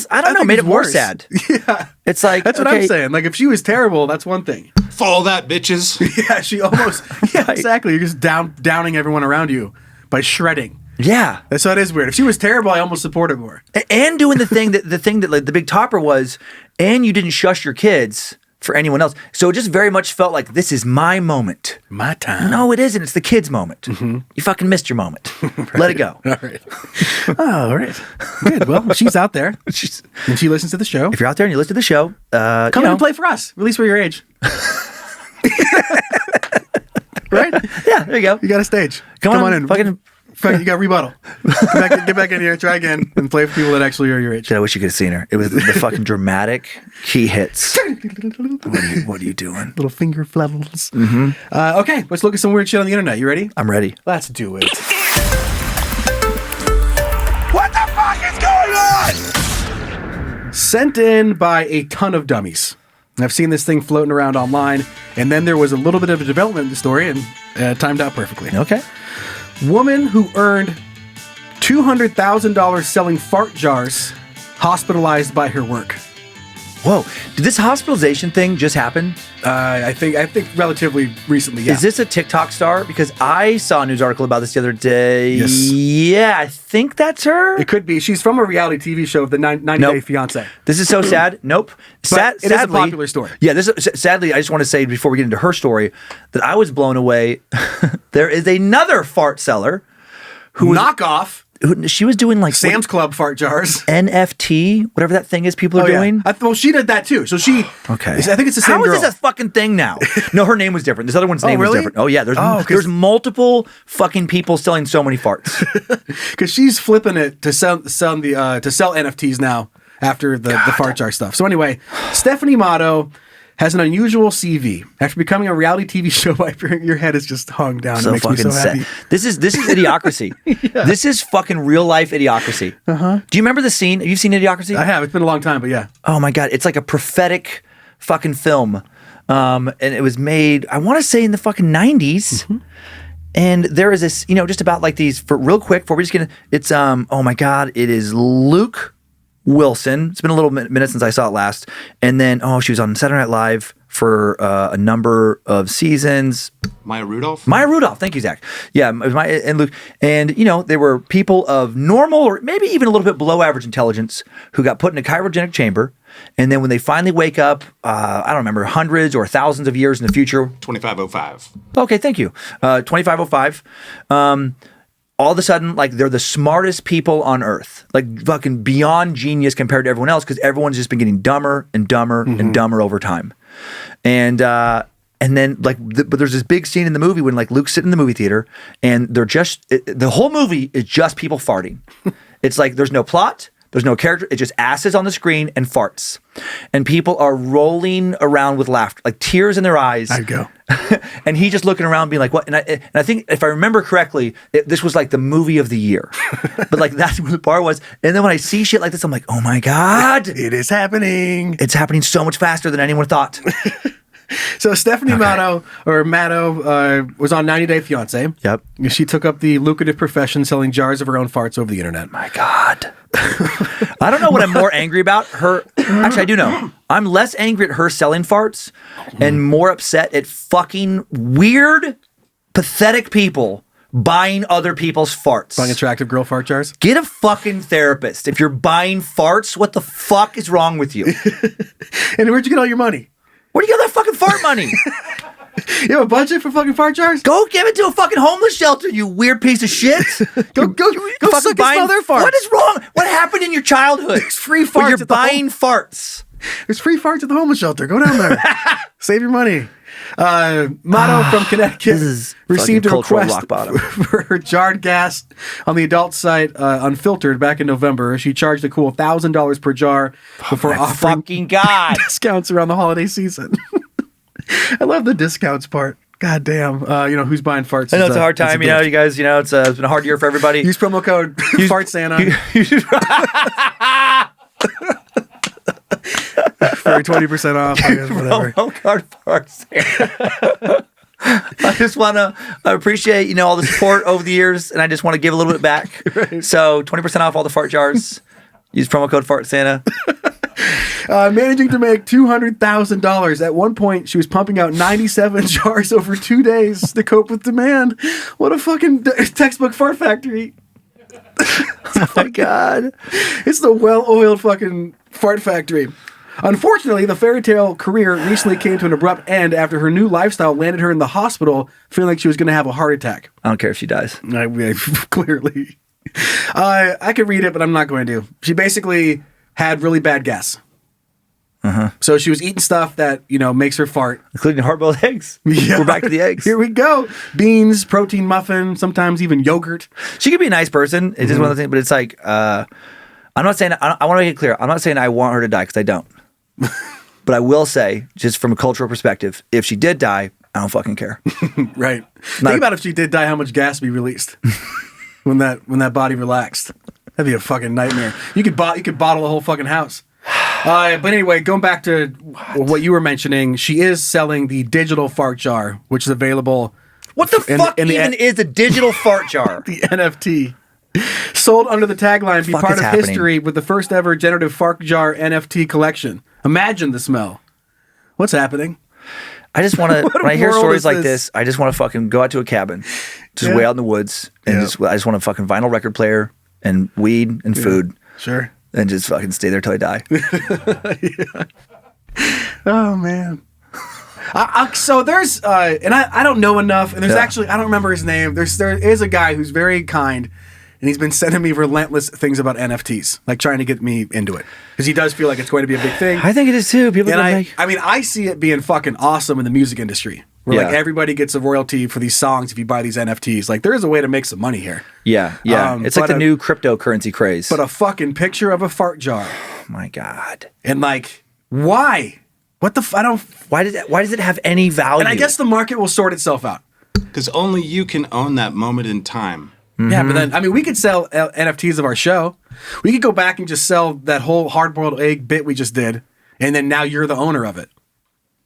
[SPEAKER 2] I don't know, made it more
[SPEAKER 3] worse.
[SPEAKER 2] sad.
[SPEAKER 3] Yeah.
[SPEAKER 2] It's like
[SPEAKER 3] That's what I'm saying. Like, if she was terrible, that's one thing.
[SPEAKER 6] Follow that, bitches.
[SPEAKER 3] Yeah, she almost. Yeah, exactly. You're just downing everyone around you by shredding.
[SPEAKER 2] Yeah.
[SPEAKER 3] That's what is weird. If she was terrible, I almost support it more.
[SPEAKER 2] And doing the thing that like the big topper was, and you didn't shush your kids for anyone else. So it just very much felt like, this is my moment.
[SPEAKER 3] My time.
[SPEAKER 2] No, it isn't. It's the kids' moment. You fucking missed your moment. Let it go.
[SPEAKER 3] All right. All right. Good. Well, she's out there. And she listens to the show.
[SPEAKER 2] If you're out there and you listen to the show,
[SPEAKER 3] Come and play for us. At least for your age. Right?
[SPEAKER 2] Yeah, there you go.
[SPEAKER 3] You got a stage.
[SPEAKER 2] Come on
[SPEAKER 3] in.
[SPEAKER 2] fucking-
[SPEAKER 3] You got rebuttal. Get back in here. Try again. And play for people that actually are your age.
[SPEAKER 2] Shit, I wish you could have seen her. It was the fucking dramatic key hits. What are you doing?
[SPEAKER 3] Little finger flevels. Okay, let's look at some weird shit on the internet. You ready?
[SPEAKER 2] I'm ready.
[SPEAKER 3] Let's do it.
[SPEAKER 6] What the fuck is going on?
[SPEAKER 3] Sent in by a ton of dummies. I've seen this thing floating around online, and then there was a little bit of a development in the story, and timed out perfectly.
[SPEAKER 2] Okay.
[SPEAKER 3] Woman who earned $200,000 selling fart jars, hospitalized by her work.
[SPEAKER 2] Whoa. Did this hospitalization thing just happen?
[SPEAKER 3] I think relatively recently. Yeah.
[SPEAKER 2] Is this a TikTok star? Because I saw a news article about this the other day.
[SPEAKER 3] Yes.
[SPEAKER 2] Yeah, I think that's her.
[SPEAKER 3] It could be. She's from a reality TV show, The 90 Day Fiancé.
[SPEAKER 2] This is so sad. Nope.
[SPEAKER 3] But it is a popular story.
[SPEAKER 2] Yeah, sadly, I just want to say before we get into her story that I was blown away. There is another fart seller who was,
[SPEAKER 3] Knockoff
[SPEAKER 2] she was doing like
[SPEAKER 3] Sam's Club fart jars.
[SPEAKER 2] NFT, whatever that thing is people are doing.
[SPEAKER 3] Well, she did that too. So she.
[SPEAKER 2] Okay.
[SPEAKER 3] I think it's the same
[SPEAKER 2] How
[SPEAKER 3] girl.
[SPEAKER 2] is this a fucking thing now? No, her name was different. This other one's name was
[SPEAKER 3] really?
[SPEAKER 2] different. Oh yeah, there's
[SPEAKER 3] 'cause
[SPEAKER 2] multiple fucking people selling so many farts.
[SPEAKER 3] Because she's flipping it to sell NFTs now after the fart jar stuff. So anyway, Stephanie Motto has an unusual CV. After becoming a reality TV show viper, your head is just hung down.
[SPEAKER 2] So
[SPEAKER 3] it makes me
[SPEAKER 2] fucking
[SPEAKER 3] so
[SPEAKER 2] sad.
[SPEAKER 3] happy.
[SPEAKER 2] This is idiocracy. This is fucking real life idiocracy. Do you remember the scene? Have you seen Idiocracy?
[SPEAKER 3] I have. It's been a long time, but yeah.
[SPEAKER 2] Oh my god, it's like a prophetic fucking film. And it was made, I want to say, in the fucking 90s. And there is this, just about like these, for real quick, before we just get it's oh my god, it is Luke Wilson. It's been a little minute since I saw it last. And then, she was on Saturday Night Live for a number of seasons.
[SPEAKER 6] Maya Rudolph?
[SPEAKER 2] Maya Rudolph. Thank you, Zach. Yeah, it was Maya and Luke. And, they were people of normal or maybe even a little bit below average intelligence who got put in a cryogenic chamber. And then when they finally wake up, I don't remember, hundreds or thousands of years in the future.
[SPEAKER 6] 2505.
[SPEAKER 2] Okay, thank you. 2505. All of a sudden, like, they're the smartest people on earth, like fucking beyond genius compared to everyone else, because everyone's just been getting dumber and dumber and dumber over time. And then but there's this big scene in the movie when like Luke's sitting in the movie theater and they're just, the whole movie is just people farting. It's like, there's no plot. There's no character. It's just asses on the screen and farts. And people are rolling around with laughter, like tears in their eyes.
[SPEAKER 3] I'd go.
[SPEAKER 2] And he's just looking around being like, what? And I think if I remember correctly, this was like the movie of the year. But like that's what the part was. And then when I see shit like this, I'm like, oh my God.
[SPEAKER 3] It is happening.
[SPEAKER 2] It's happening so much faster than anyone thought.
[SPEAKER 3] So Stephanie Motto was on 90 Day Fiancé.
[SPEAKER 2] Yep.
[SPEAKER 3] She took up the lucrative profession selling jars of her own farts over the internet.
[SPEAKER 2] My God. I don't know what I'm more angry about. Her. Actually, I do know. I'm less angry at her selling farts and more upset at fucking weird, pathetic people buying other people's farts.
[SPEAKER 3] Buying attractive girl fart jars?
[SPEAKER 2] Get a fucking therapist. If you're buying farts, what the fuck is wrong with you?
[SPEAKER 3] And where'd you get all your money?
[SPEAKER 2] Where'd you get that fucking fart money?
[SPEAKER 3] You have a budget for fucking fart jars?
[SPEAKER 2] Go give it to a fucking homeless shelter, you weird piece of shit.
[SPEAKER 3] Go suck and smell their farts.
[SPEAKER 2] What is wrong? What happened in your childhood?
[SPEAKER 3] There's free
[SPEAKER 2] where
[SPEAKER 3] farts
[SPEAKER 2] you're
[SPEAKER 3] at the
[SPEAKER 2] buying farts.
[SPEAKER 3] There's free farts at the homeless shelter. Go down there. Save your money. Motto from Connecticut
[SPEAKER 2] This is
[SPEAKER 3] received a
[SPEAKER 2] fucking cultural
[SPEAKER 3] request
[SPEAKER 2] rock bottom.
[SPEAKER 3] for her jarred gas on the adult site unfiltered back in November. She charged a cool $1,000 per jar before offering
[SPEAKER 2] Fucking God.
[SPEAKER 3] discounts around the holiday season. I love the discounts part. God damn. Who's buying farts?
[SPEAKER 2] I know it's a hard time. You guys, it's been a hard year for everybody.
[SPEAKER 3] Use promo code Fart Santa for 20% off. I guess, whatever.
[SPEAKER 2] Promo code Fart Santa. I just want to appreciate, all the support over the years, and I just want to give a little bit back.
[SPEAKER 3] Right.
[SPEAKER 2] So 20% off all the fart jars. Use promo code Fart Santa.
[SPEAKER 3] Managing to make $200,000. At one point, she was pumping out 97 jars over 2 days to cope with demand. What a fucking textbook fart factory.
[SPEAKER 2] Oh my God.
[SPEAKER 3] It's the well-oiled fucking fart factory. Unfortunately, the fairy tale career recently came to an abrupt end after her new lifestyle landed her in the hospital feeling like she was going to have a heart attack.
[SPEAKER 2] I don't care if she dies.
[SPEAKER 3] Clearly. I could read it, but I'm not going to. She basically had really bad gas. So she was eating stuff that, makes her fart.
[SPEAKER 2] Including hard-boiled eggs.
[SPEAKER 3] Yeah.
[SPEAKER 2] We're back to the eggs.
[SPEAKER 3] Here we go. Beans, protein muffin, sometimes even yogurt.
[SPEAKER 2] She could be a nice person. It's just one of the things, but it's like, I'm not saying, I want to make it clear, I'm not saying I want her to die because I don't. But I will say, just from a cultural perspective, if she did die, I don't fucking care.
[SPEAKER 3] Right. Think about if she did die, how much gas would be released when that body relaxed. That'd be a fucking nightmare. You could bottle the whole fucking house. But anyway, going back to what you were mentioning, she is selling the digital fart jar, which is available.
[SPEAKER 2] What the fuck even is a digital fart jar?
[SPEAKER 3] The NFT. Sold under the tagline, be part of history with the first ever generative fart jar NFT collection. Imagine the smell. What's happening?
[SPEAKER 2] I just want to, when I hear
[SPEAKER 3] world
[SPEAKER 2] stories
[SPEAKER 3] is
[SPEAKER 2] like
[SPEAKER 3] this?
[SPEAKER 2] this, I just want to fucking go out to a cabin, just way out in the woods, and I just want a fucking vinyl record player and weed and food.
[SPEAKER 3] Sure.
[SPEAKER 2] And just fucking stay there till I die.
[SPEAKER 3] Oh, man. So there's, and I don't know enough, and there's actually, I don't remember his name. There is a guy who's very kind, and he's been sending me relentless things about NFTs, like trying to get me into it. Because he does feel like it's going to be a big thing.
[SPEAKER 2] I think it is too. People
[SPEAKER 3] I see it being fucking awesome in the music industry. Where like everybody gets a royalty for these songs if you buy these NFTs. Like there is a way to make some money here.
[SPEAKER 2] Yeah. It's like the new cryptocurrency craze.
[SPEAKER 3] But a fucking picture of a fart jar.
[SPEAKER 2] Oh my God.
[SPEAKER 3] And like, why? What the
[SPEAKER 2] why does it have any value?
[SPEAKER 3] And I guess the market will sort itself out.
[SPEAKER 7] Because only you can own that moment in time.
[SPEAKER 2] Mm-hmm.
[SPEAKER 3] Yeah, but then, we could sell NFTs of our show. We could go back and just sell that whole hard-boiled egg bit we just did, and then now you're the owner of it.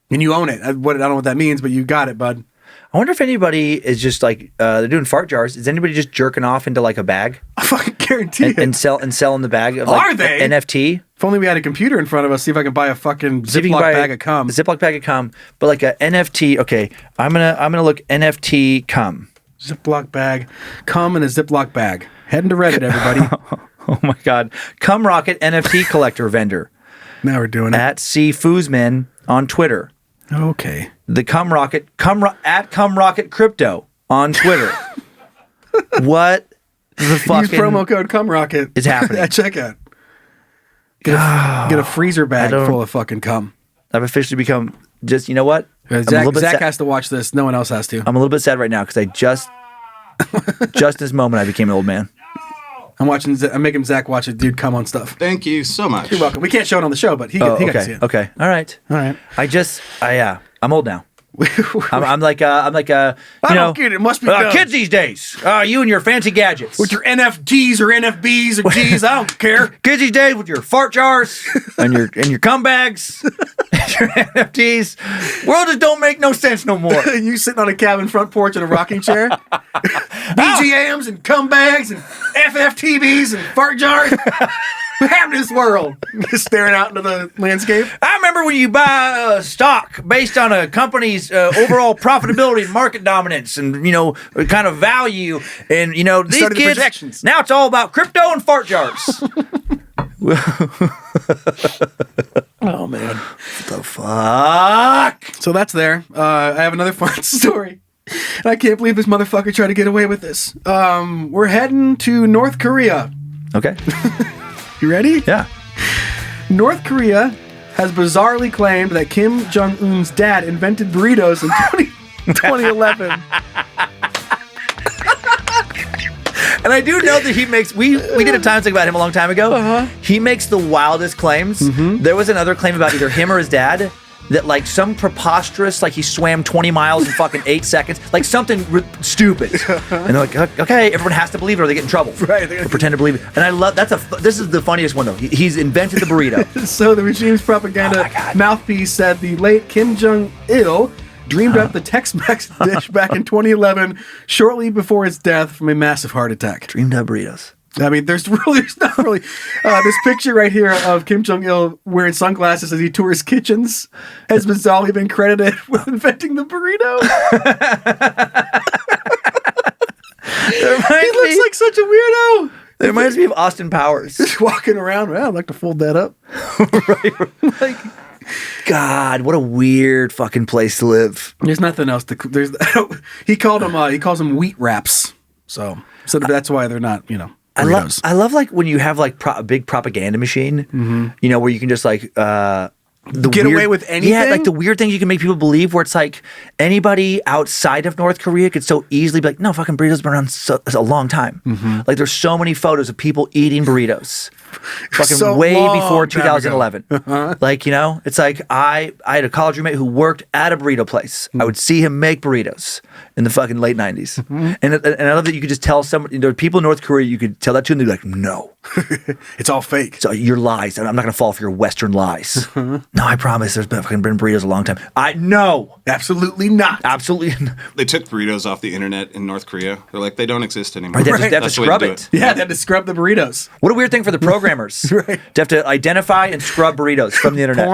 [SPEAKER 3] And you own it. I don't know what that means, but you got it, bud.
[SPEAKER 2] I wonder if anybody is just like, they're doing fart jars. Is anybody just jerking off into like a bag?
[SPEAKER 3] I fucking guarantee it.
[SPEAKER 2] And selling the bag of like
[SPEAKER 3] Are they?
[SPEAKER 2] NFT?
[SPEAKER 3] If only we had a computer in front of us, see if I can buy a fucking Ziploc bag of cum.
[SPEAKER 2] A Ziploc bag of cum, but like a NFT. Okay, I'm gonna look NFT cum.
[SPEAKER 3] Ziploc bag, cum in a Ziploc bag. Heading to Reddit, everybody.
[SPEAKER 2] Oh my God, Cum Rocket NFT collector vendor.
[SPEAKER 3] Now we're doing it.
[SPEAKER 2] At C Foosman on Twitter.
[SPEAKER 3] Okay.
[SPEAKER 2] The Cum Rocket at Cum Rocket Crypto on Twitter. What the fucking
[SPEAKER 3] use promo code CumRocket.
[SPEAKER 2] is happening
[SPEAKER 3] at checkout. Get a freezer bag full of fucking cum.
[SPEAKER 2] I've officially become just, you know what?
[SPEAKER 3] Zach has to watch this. No one else has to.
[SPEAKER 2] I'm a little bit sad right now because I just this moment I became an old man.
[SPEAKER 3] I'm making Zach watch a dude come on stuff.
[SPEAKER 7] Thank you so much.
[SPEAKER 3] You're welcome. We can't show it on the show, but he got to see it.
[SPEAKER 2] Okay. All right. I'm old now. I'm like I
[SPEAKER 3] don't get it. It must be
[SPEAKER 2] kids these days. You and your fancy gadgets
[SPEAKER 3] with your NFGs or NFBs or G's. I don't care.
[SPEAKER 2] Kids these days with your fart jars and your cum bags, and your NFTs. World just don't make no sense no more.
[SPEAKER 3] You sitting on a cabin front porch in a rocking chair, BGMs and cum bags and FFTVs and fart jars. What happened to this world? Just staring out into the landscape.
[SPEAKER 2] I remember when you buy stock based on a company's overall profitability and market dominance and, kind of value. And, these kids, now it's all about crypto and fart jars.
[SPEAKER 3] Oh, man.
[SPEAKER 2] What the fuck?
[SPEAKER 3] So that's there. I have another fart story. And I can't believe this motherfucker tried to get away with this. We're heading to North Korea.
[SPEAKER 2] Okay.
[SPEAKER 3] You ready?
[SPEAKER 2] Yeah.
[SPEAKER 3] North Korea has bizarrely claimed that Kim Jong-un's dad invented burritos in 2011.
[SPEAKER 2] And I do know that he makes, we did a time thing about him a long time ago. He makes the wildest claims. There was another claim about either him or his dad that like some preposterous, like he swam 20 miles in fucking 8 seconds, like something stupid. And they're like, okay, everyone has to believe it or they get in trouble.
[SPEAKER 3] Right.
[SPEAKER 2] Or pretend to believe it. And I love, this is the funniest one though. He's invented the burrito.
[SPEAKER 3] So the regime's propaganda mouthpiece said the late Kim Jong-il dreamed up the Tex-Mex dish back in 2011, shortly before his death from a massive heart attack.
[SPEAKER 2] Dreamed up burritos.
[SPEAKER 3] I mean, there's not really this picture right here of Kim Jong-il wearing sunglasses as he tours kitchens has bizarrely been credited with inventing the burrito. He looks like such a weirdo.
[SPEAKER 2] It reminds me of Austin Powers.
[SPEAKER 3] Just walking around. Well, I'd like to fold that up.
[SPEAKER 2] Right. Like, God, what a weird fucking place to live.
[SPEAKER 3] There's nothing else to. He calls them wheat wraps. So that's why they're not, burritos.
[SPEAKER 2] I love like when you have like a big propaganda machine, where you can just like
[SPEAKER 3] get away with anything.
[SPEAKER 2] Yeah, like the weird things you can make people believe. Where it's like anybody outside of North Korea could so easily be like, no, fucking burritos been around a long time. Like there's so many photos of people eating burritos. Fucking
[SPEAKER 3] So
[SPEAKER 2] way
[SPEAKER 3] long
[SPEAKER 2] before
[SPEAKER 3] time
[SPEAKER 2] 2011. Like, it's like I had a college roommate who worked at a burrito place. I would see him make burritos in the fucking late 90s. And I love that you could just tell somebody, there are people in North Korea, you could tell that to and they'd be like, no.
[SPEAKER 3] It's all fake.
[SPEAKER 2] So your lies. I'm not going to fall for your Western lies. No, I promise there's been fucking been burritos a long time. No.
[SPEAKER 3] Absolutely not.
[SPEAKER 2] Absolutely not.
[SPEAKER 7] They took burritos off the internet in North Korea. They're like, they don't exist anymore.
[SPEAKER 2] Right, they have to
[SPEAKER 7] That's the way
[SPEAKER 2] scrub
[SPEAKER 7] do
[SPEAKER 2] it.
[SPEAKER 3] Yeah, they had to scrub the burritos.
[SPEAKER 2] What a weird thing for the programmers.
[SPEAKER 3] Right.
[SPEAKER 2] To have to identify and scrub burritos from the internet.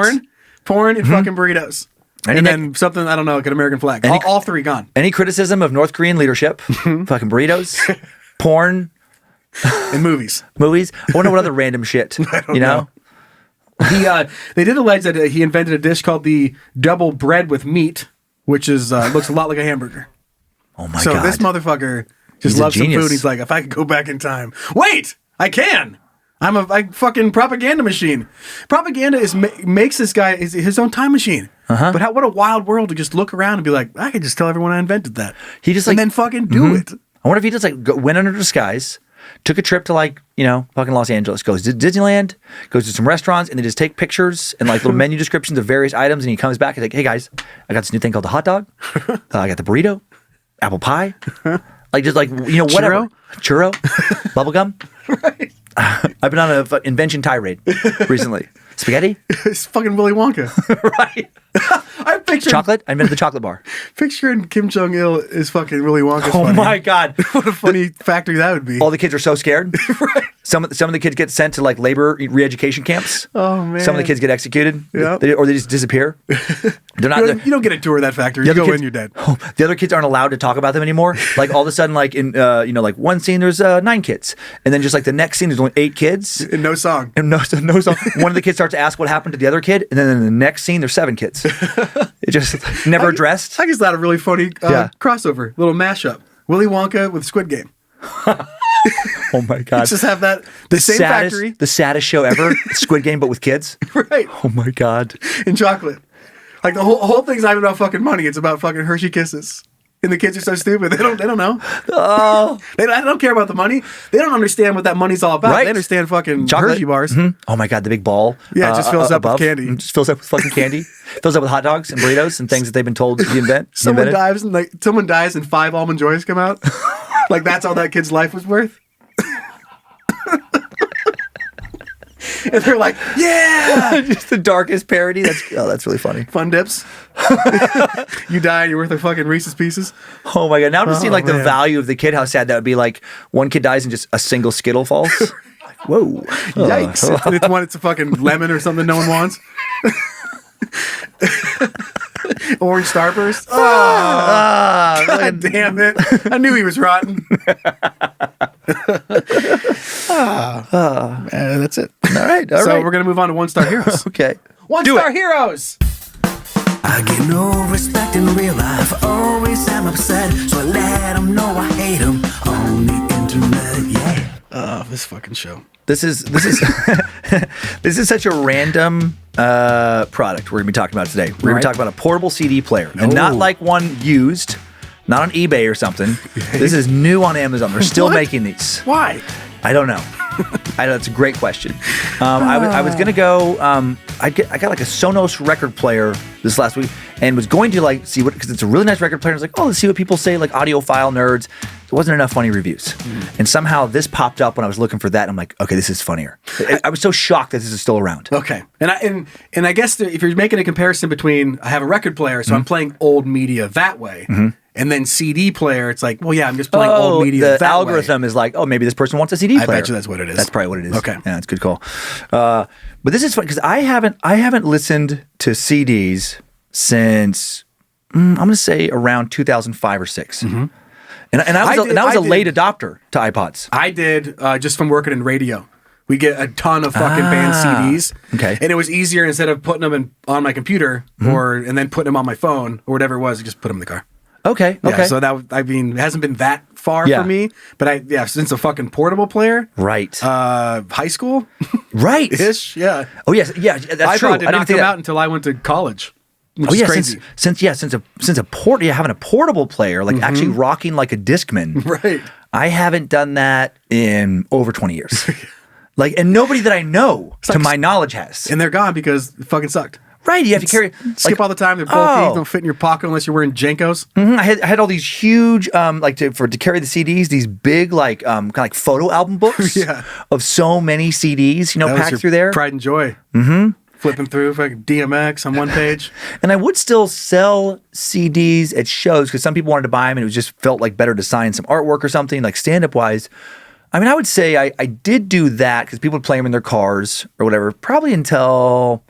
[SPEAKER 3] Porn and fucking burritos.
[SPEAKER 2] Any
[SPEAKER 3] And
[SPEAKER 2] ne-
[SPEAKER 3] then something, I don't know, like an American flag.
[SPEAKER 2] Any-
[SPEAKER 3] All three gone.
[SPEAKER 2] Any criticism of North Korean leadership, fucking burritos, porn,
[SPEAKER 3] In movies.
[SPEAKER 2] movies. I wonder what other random shit,
[SPEAKER 3] know. They did allege that he invented a dish called the double bread with meat, which is looks a lot like a hamburger.
[SPEAKER 2] Oh my
[SPEAKER 3] So
[SPEAKER 2] God.
[SPEAKER 3] this motherfucker just
[SPEAKER 2] He's a
[SPEAKER 3] loves some
[SPEAKER 2] genius.
[SPEAKER 3] food. He's like, if I could go back in time. Wait! I can! I'm a fucking propaganda machine. Propaganda makes this guy his own time machine. But what a wild world to just look around and be like, I could just tell everyone I invented that.
[SPEAKER 2] He just
[SPEAKER 3] and
[SPEAKER 2] like-
[SPEAKER 3] then fucking do it.
[SPEAKER 2] I wonder if he just like went under disguise, took a trip to like, fucking Los Angeles, goes to Disneyland, goes to some restaurants, and they just take pictures and like little menu descriptions of various items. And he comes back and like, hey guys, I got this new thing called the hot dog. I got the burrito, apple pie, like just like, whatever. Churro, bubblegum.
[SPEAKER 3] Right.
[SPEAKER 2] I've been on an invention tirade recently. Spaghetti,
[SPEAKER 3] It's fucking Willy Wonka.
[SPEAKER 2] right?
[SPEAKER 3] I'm picturing
[SPEAKER 2] Chocolate. I invented the chocolate bar.
[SPEAKER 3] Picturing Kim Jong-il is fucking Willy Wonka.
[SPEAKER 2] Oh my God!
[SPEAKER 3] What a funny factory that would be.
[SPEAKER 2] All the kids are so scared.
[SPEAKER 3] Right.
[SPEAKER 2] Some of the kids get sent to like labor re-education camps.
[SPEAKER 3] Oh man.
[SPEAKER 2] Some of the kids get executed.
[SPEAKER 3] Yep.
[SPEAKER 2] Or they just disappear. They're not.
[SPEAKER 3] You don't get a tour of that factory. You
[SPEAKER 2] other
[SPEAKER 3] go
[SPEAKER 2] kids-
[SPEAKER 3] in, you're dead.
[SPEAKER 2] Oh, the other kids aren't allowed to talk about them anymore. Like all of a sudden, like in like one scene there's 9 kids, and then just like the next scene there's only 8 kids.
[SPEAKER 3] And no song.
[SPEAKER 2] And no song. One of the kids starts to ask what happened to the other kid, and then in the next scene there's 7 kids. It just never addressed.
[SPEAKER 3] I guess that a really funny crossover, little mashup. Willy Wonka with Squid Game.
[SPEAKER 2] Oh my God!
[SPEAKER 3] Let's just have that the same factory,
[SPEAKER 2] the saddest show ever. Squid Game, but with kids.
[SPEAKER 3] right?
[SPEAKER 2] Oh my God!
[SPEAKER 3] And chocolate. Like the whole thing's not even about fucking money. It's about fucking Hershey Kisses. And the kids are so stupid. They don't know.
[SPEAKER 2] Oh,
[SPEAKER 3] They don't care about the money. They don't understand what that money's all about.
[SPEAKER 2] Right.
[SPEAKER 3] They understand fucking
[SPEAKER 2] Chocolate.
[SPEAKER 3] Hershey bars.
[SPEAKER 2] Oh my God! The big ball.
[SPEAKER 3] Yeah, it just fills up with
[SPEAKER 2] above.
[SPEAKER 3] candy.
[SPEAKER 2] It just fills up with fucking candy. Fills up with hot dogs and burritos and things that they've been told to invent.
[SPEAKER 3] Someone
[SPEAKER 2] invented.
[SPEAKER 3] dies and 5 almond joys come out. Like that's all that kid's life was worth. And they're like, yeah,
[SPEAKER 2] Just the darkest parody. That's really funny.
[SPEAKER 3] fun dips. You die and you're worth a fucking Reese's Pieces.
[SPEAKER 2] Oh my God! Now I'm just seeing like the
[SPEAKER 3] man.
[SPEAKER 2] value of the kid. How sad that would be. Like one kid dies and just a single Skittle falls. Like, whoa!
[SPEAKER 3] Yikes! It's a fucking lemon or something no one wants. Orange Starburst. Oh, God damn it! I knew he was rotten. That's it.
[SPEAKER 2] All right. All
[SPEAKER 3] So
[SPEAKER 2] right.
[SPEAKER 3] we're gonna move on to 1-star heroes.
[SPEAKER 2] Okay.
[SPEAKER 3] 1-star heroes.
[SPEAKER 4] I get no respect in real life. Always am upset, so I let them know I hate them on the internet. Yeah.
[SPEAKER 3] This fucking show.
[SPEAKER 2] This is this is such a random product we're going to be talking about today. We're going
[SPEAKER 3] Right.
[SPEAKER 2] to talk about a portable CD player, and not
[SPEAKER 3] Oh.
[SPEAKER 2] like one used, not on eBay or something. This is new on Amazon. They're still
[SPEAKER 3] What?
[SPEAKER 2] making these.
[SPEAKER 3] Why?
[SPEAKER 2] I don't know. I know it's a great question. I was gonna go. I got like a Sonos record player this last week, and was going to like see what, because it's a really nice record player. I was like, oh, let's see what people say, like audiophile nerds. There wasn't enough funny reviews, and somehow this popped up when I was looking for that. And I'm like, okay, this is funnier. I was so shocked that this is still around.
[SPEAKER 3] Okay, and I guess if you're making a comparison between I have a record player, so I'm playing old media that way, and then CD player, it's like, well, yeah, I'm just playing old media.
[SPEAKER 2] The
[SPEAKER 3] that
[SPEAKER 2] algorithm
[SPEAKER 3] way.
[SPEAKER 2] is like, oh, maybe this person wants a CD
[SPEAKER 3] I
[SPEAKER 2] player.
[SPEAKER 3] bet you that's what it is.
[SPEAKER 2] That's probably what it is.
[SPEAKER 3] Okay.
[SPEAKER 2] Yeah, it's a good call. But this is fun because I haven't listened to CDs since I'm going to say around 2005 or 6. And I was a late adopter to iPods.
[SPEAKER 3] I did just from working in radio. We get a ton of fucking band CDs.
[SPEAKER 2] Okay.
[SPEAKER 3] And it was easier instead of putting them on my computer and then putting them on my phone or whatever it was, just put them in the car.
[SPEAKER 2] Okay.
[SPEAKER 3] Yeah, so it hasn't been that far
[SPEAKER 2] Yeah.
[SPEAKER 3] for me, but since a fucking portable player,
[SPEAKER 2] Right.
[SPEAKER 3] high school
[SPEAKER 2] Right.
[SPEAKER 3] ish, yeah.
[SPEAKER 2] Oh yes, yeah, that's
[SPEAKER 3] iPod
[SPEAKER 2] true.
[SPEAKER 3] did not come out until I went to college. Which
[SPEAKER 2] Oh
[SPEAKER 3] is
[SPEAKER 2] yeah,
[SPEAKER 3] crazy.
[SPEAKER 2] since having a portable player, like actually rocking like a Discman.
[SPEAKER 3] Right.
[SPEAKER 2] I haven't done that in over 20 years. Like, and nobody that I know, to my knowledge, has.
[SPEAKER 3] And they're gone because it fucking sucked.
[SPEAKER 2] Right, you have to carry
[SPEAKER 3] Skip all the time. They're bulky. Don't fit in your pocket unless you're wearing Jenkos.
[SPEAKER 2] I had all these huge to carry the CDs, these big kind of like photo album books
[SPEAKER 3] Yeah.
[SPEAKER 2] of so many CDs,
[SPEAKER 3] That was
[SPEAKER 2] packed
[SPEAKER 3] your
[SPEAKER 2] through there.
[SPEAKER 3] Pride and joy. Flipping through fucking DMX on one page.
[SPEAKER 2] And I would still sell CDs at shows because some people wanted to buy them, and it was just felt like better to sign some artwork or something, like stand-up wise. I mean, I would say I did do that because people would play them in their cars or whatever, probably until,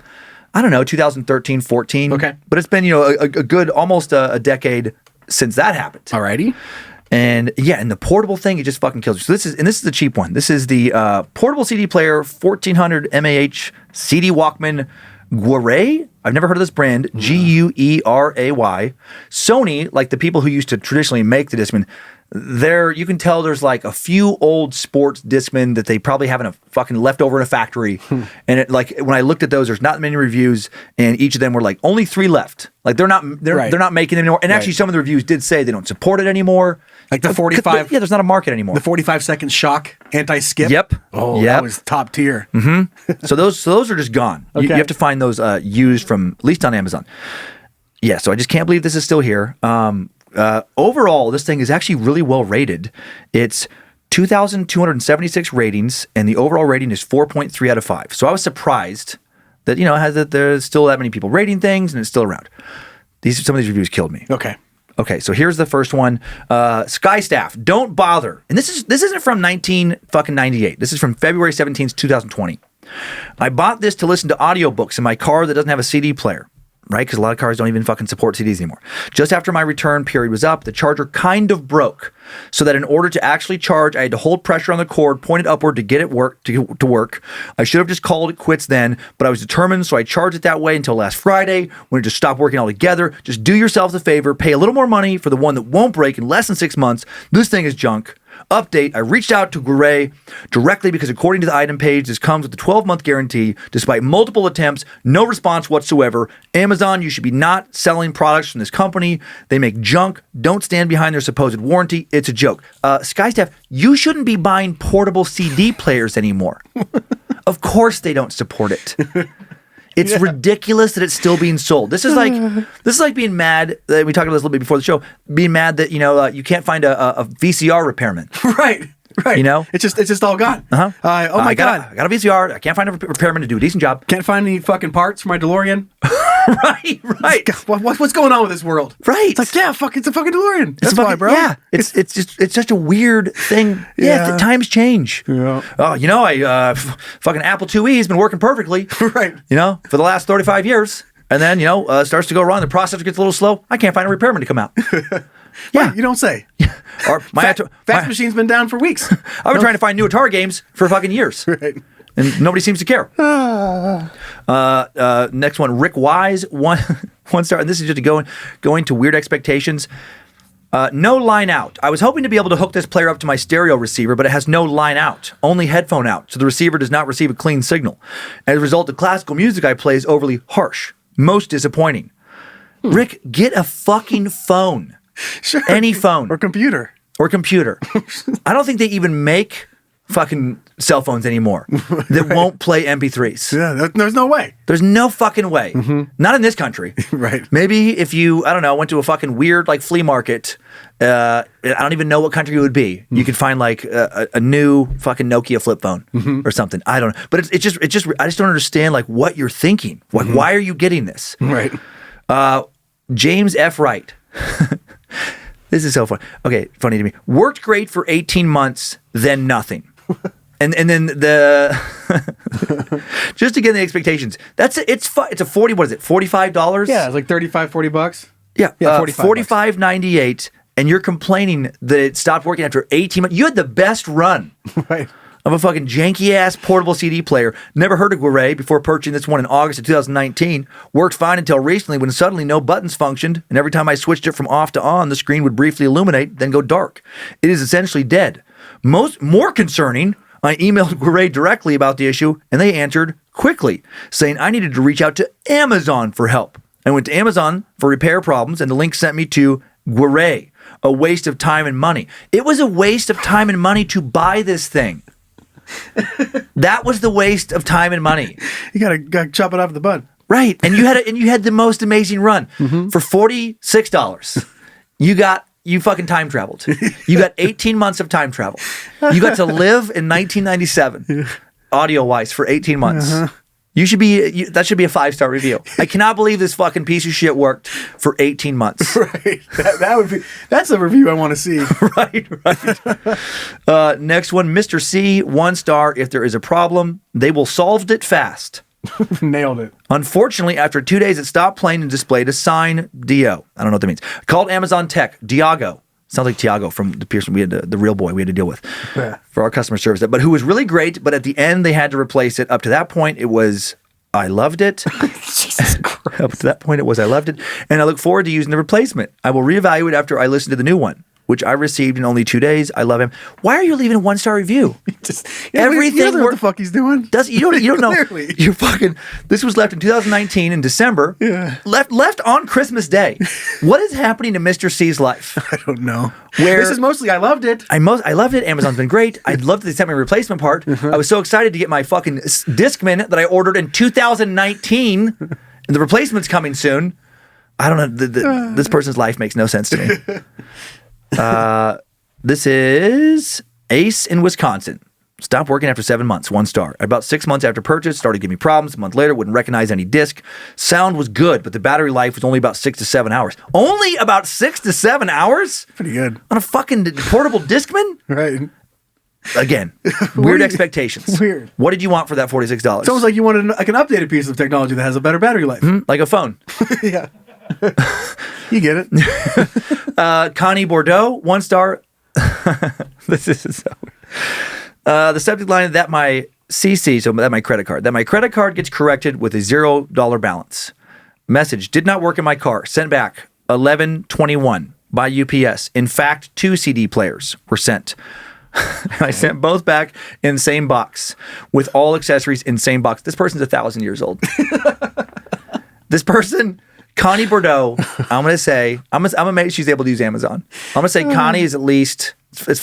[SPEAKER 2] I don't know, 2013, 14.
[SPEAKER 3] Okay.
[SPEAKER 2] But it's been, a good, almost a decade since that happened.
[SPEAKER 3] Alrighty.
[SPEAKER 2] And yeah, and the portable thing, it just fucking kills you. So this is the cheap one. This is the portable CD player, 1400 mAh CD Walkman Gueray. I've never heard of this brand. Gueray. Sony, like the people who used to traditionally make the Discman, you can tell there's like a few old sports Discman that they probably have in a fucking leftover in a factory. And it, like when I looked at those, there's not many reviews, and each of them were like only 3 left. Like they're not making them anymore. And actually, some of the reviews did say they don't support it anymore.
[SPEAKER 3] Like the 45.
[SPEAKER 2] Yeah, there's not a market anymore.
[SPEAKER 3] The 45-second shock anti-skip.
[SPEAKER 2] Yep.
[SPEAKER 3] Oh,
[SPEAKER 2] Yep.
[SPEAKER 3] that was top tier.
[SPEAKER 2] So those are just gone. You
[SPEAKER 3] Okay.
[SPEAKER 2] have to find those used from, at least on Amazon. Yeah, so I just can't believe this is still here. Overall, this thing is actually really well rated. It's 2,276 ratings, and the overall rating is 4.3 out of 5. So I was surprised that there's still that many people rating things, and it's still around. Some of these reviews killed me. Okay, so here's the first one. Sky Staff, don't bother. And this isn't from 1998. This is from February 17th, 2020. I bought this to listen to audiobooks in my car that doesn't have a CD player. Right? Because a lot of cars don't even fucking support CDs anymore. Just after my return period was up, the charger kind of broke. So that in order to actually charge, I had to hold pressure on the cord, pointed upward to get it to work. I should have just called it quits then, but I was determined, so I charged it that way until last Friday, when it just stopped working altogether. Just do yourselves a favor, pay a little more money for the one that won't break in less than 6 months. This thing is junk. Update, I reached out to Gueray directly because according to the item page, this comes with a 12-month guarantee. Despite multiple attempts, no response whatsoever. Amazon, you should be not selling products from this company. They make junk. Don't stand behind their supposed warranty. It's a joke. Skystaff, you shouldn't be buying portable CD players anymore. Of course they don't support it. It's ridiculous that it's still being sold. This is like being mad. We talked about this a little bit before the show. Being mad that you can't find a VCR repairman.
[SPEAKER 3] Right. It's just all gone.
[SPEAKER 2] Oh my
[SPEAKER 3] God.
[SPEAKER 2] I got a VCR. I can't find a repairman to do a decent job.
[SPEAKER 3] Can't find any fucking parts for my DeLorean.
[SPEAKER 2] Right.
[SPEAKER 3] What's going on with this world?
[SPEAKER 2] Right.
[SPEAKER 3] It's like, it's a fucking DeLorean. That's why, bro.
[SPEAKER 2] Yeah. It's such a weird thing. Yeah. The times change.
[SPEAKER 3] Yeah.
[SPEAKER 2] Oh, fucking Apple IIe has been working perfectly.
[SPEAKER 3] Right.
[SPEAKER 2] For the last 35 years. And then, starts to go wrong. The processor gets a little slow. I can't find a repairman to come out.
[SPEAKER 3] Yeah. You don't say.
[SPEAKER 2] Or
[SPEAKER 3] Fax machine's been down for weeks.
[SPEAKER 2] I've been trying to find new Atari games for fucking years.
[SPEAKER 3] Right.
[SPEAKER 2] And nobody seems to care. Next one, Rick Wise, one star. And this is just going to weird expectations. No line out. I was hoping to be able to hook this player up to my stereo receiver, but it has no line out, only headphone out, so the receiver does not receive a clean signal. As a result, the classical music I play is overly harsh. Most disappointing. Rick, get a fucking phone.
[SPEAKER 3] Sure.
[SPEAKER 2] Any phone.
[SPEAKER 3] Or computer.
[SPEAKER 2] Or computer. I don't think they even make fucking cell phones anymore that won't play MP3s.
[SPEAKER 3] Yeah, there's no way.
[SPEAKER 2] There's no fucking way. Not in this country.
[SPEAKER 3] Right.
[SPEAKER 2] Maybe if you, I don't know, went to a fucking weird like flea market, I don't even know what country it would be. You could find like a new fucking Nokia flip phone or something. I don't know. But I just don't understand like what you're thinking. Like, why are you getting this?
[SPEAKER 3] Right.
[SPEAKER 2] James F. Wright. This is so fun. Okay, funny to me. Worked great for 18 months, then nothing. And then the just to get the expectations. It's a 40. What is it? $45?
[SPEAKER 3] Yeah, it's like $35-$40.
[SPEAKER 2] Yeah,
[SPEAKER 3] Yeah,
[SPEAKER 2] $45.98. And you're complaining that it stopped working after 18 months. You had the best run.
[SPEAKER 3] Right.
[SPEAKER 2] Of a fucking janky-ass portable CD player. Never heard of Guerre before purchasing this one in August of 2019. Worked fine until recently when suddenly no buttons functioned, and every time I switched it from off to on, the screen would briefly illuminate, then go dark. It is essentially dead. More concerning, I emailed Guerre directly about the issue, and they answered quickly, saying I needed to reach out to Amazon for help. I went to Amazon for repair problems, and the link sent me to Guerre. A waste of time and money. It was a waste of time and money to buy this thing. That was the waste of time and money.
[SPEAKER 3] You gotta chop it off the bud.
[SPEAKER 2] Right. And you had the most amazing run. For $46. You fucking time traveled. You got 18 months of time travel. You got to live in 1997 audio wise for 18 months. You should be that should be a 5-star review. I cannot believe this fucking piece of shit worked for 18 months.
[SPEAKER 3] Right. That's a review I want to see.
[SPEAKER 2] Right. Next one, Mr. C, 1 star. If there is a problem, they will solve it fast.
[SPEAKER 3] Nailed it.
[SPEAKER 2] Unfortunately, after 2 days, it stopped playing and displayed a sign DO. I don't know what that means. Called Amazon Tech, Diago. Sounds like Tiago from the Pearson. We had the real boy we had to deal with for our customer service. But who was really great. But at the end, they had to replace it. Up to that point, it was I loved it.
[SPEAKER 3] Jesus Christ.
[SPEAKER 2] Up to that point, it was I loved it, and I look forward to using the replacement. I will reevaluate after I listen to the new one, which I received in only 2 days. I love him. Why are you leaving a 1-star review?
[SPEAKER 3] Everything. You don't know what the fuck he's doing.
[SPEAKER 2] You don't know.
[SPEAKER 3] Clearly.
[SPEAKER 2] You're fucking. This was left in 2019 in December.
[SPEAKER 3] Yeah.
[SPEAKER 2] Left on Christmas Day. What is happening to Mr. C's life?
[SPEAKER 3] I don't know.
[SPEAKER 2] Where
[SPEAKER 3] This is mostly I loved it.
[SPEAKER 2] I loved it. Amazon's been great. I loved that they sent me a replacement part. I was so excited to get my fucking Discman that I ordered in 2019, and the replacement's coming soon. I don't know. This person's life makes no sense to me. This is Ace in Wisconsin. Stopped working after 7 months, 1 star. About 6 months after purchase, started giving me problems. A month later, wouldn't recognize any disc. Sound was good, but the battery life was only about 6 to 7 hours. Only about 6 to 7 hours?
[SPEAKER 3] Pretty good.
[SPEAKER 2] On a fucking portable Discman?
[SPEAKER 3] Right.
[SPEAKER 2] Again, weird expectations.
[SPEAKER 3] Weird.
[SPEAKER 2] What did you want for that $46?
[SPEAKER 3] It's almost like you wanted like an updated piece of technology that has a better battery life.
[SPEAKER 2] Like a phone.
[SPEAKER 3] Yeah. You get it.
[SPEAKER 2] Connie Bordeaux, 1 star. This is so weird. The subject line that my CC, so that my credit card, that my credit card gets corrected with a $0 balance. Message, did not work in my car. Sent back 11/21 by UPS. In fact, 2 CD players were sent. I sent both back in the same box with all accessories in same box. This person's 1,000 years old. This person, Connie Bordeaux, I'm going to say, I'm amazed she's able to use Amazon. I'm going to say Connie is at least, it's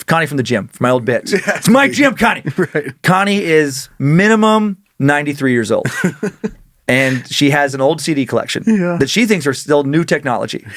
[SPEAKER 2] Connie from the gym, from my old bits. It's my gym, Connie.
[SPEAKER 3] Right.
[SPEAKER 2] Connie is minimum 93 years old. And she has an old CD collection that she thinks are still new technology.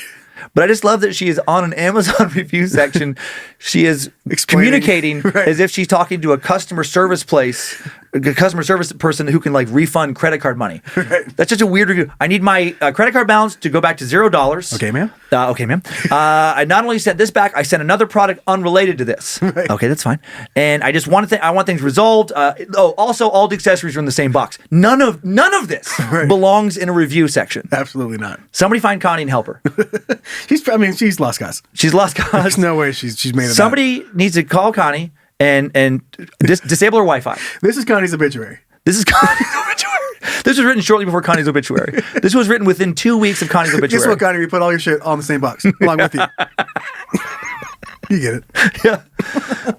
[SPEAKER 2] But I just love that she is on an Amazon review section. She is communicating as if she's talking to a customer service place, a customer service person who can like refund credit card money. Right. That's just a weird review. I need my credit card balance to go back to $0.
[SPEAKER 3] Okay, ma'am.
[SPEAKER 2] Okay, ma'am. I not only sent this back, I sent another product unrelated to this. Right. Okay, that's fine. And I just want I want things resolved. Also, all the accessories are in the same box. None of this belongs in a review section.
[SPEAKER 3] Absolutely not.
[SPEAKER 2] Somebody find Connie and help her.
[SPEAKER 3] She's lost cause.
[SPEAKER 2] She's lost cause.
[SPEAKER 3] There's no way she's made it.
[SPEAKER 2] Somebody needs to call Connie and disable her Wi-Fi.
[SPEAKER 3] This is Connie's obituary.
[SPEAKER 2] This is Connie's obituary. This was written shortly before Connie's obituary. This was written within 2 weeks of Connie's obituary.
[SPEAKER 3] Guess what, Connie? We put all your shit on the same box along with you. You get it.
[SPEAKER 2] Yeah.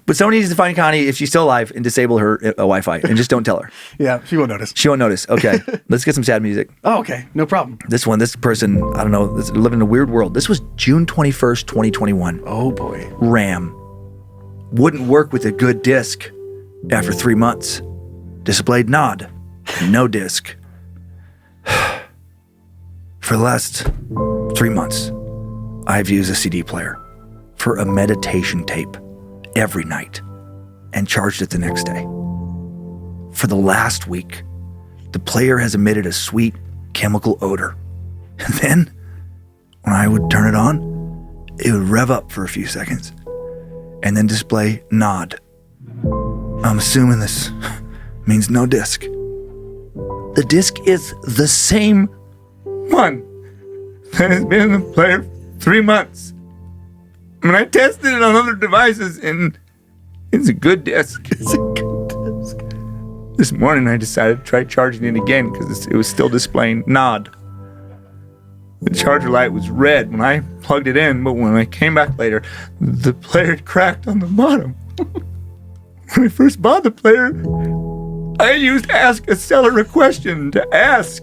[SPEAKER 2] But somebody needs to find Connie if she's still alive and disable her Wi-Fi and just don't tell her.
[SPEAKER 3] Yeah, she won't notice.
[SPEAKER 2] She won't notice. Okay. Let's get some sad music.
[SPEAKER 3] Oh, okay. No problem.
[SPEAKER 2] This person, I don't know, living in a weird world. This was June 21st, 2021.
[SPEAKER 3] Oh, boy.
[SPEAKER 2] RAM. Wouldn't work with a good disc after 3 months. Displayed nod. No disc. For the last 3 months, I've used a CD player for a meditation tape every night and charged it the next day. For the last week, the player has emitted a sweet chemical odor. And then, when I would turn it on, it would rev up for a few seconds and then display nod. I'm assuming this means no disc. The disc is the same one that has been in the player 3 months. When I tested it on other devices, and it's a good disc. It's a good disc. This morning, I decided to try charging it again because it was still displaying nod. The charger light was red when I plugged it in, but when I came back later, the player had cracked on the bottom. When I first bought the player, I used Ask a Seller a Question to ask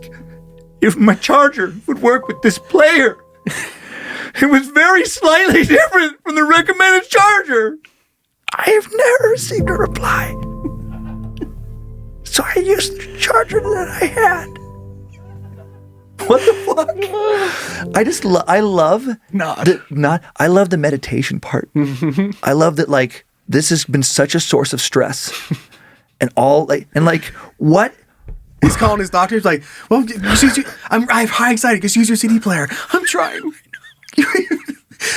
[SPEAKER 2] if my charger would work with this player. It was very slightly different from the recommended charger. I have never received a reply. So I used the charger that I had. What the fuck? I love I love the meditation part. I love that, like, this has been such a source of stress. What?
[SPEAKER 3] He's calling his doctor. He's like, well, I'm high excited. Just use your CD player. I'm trying.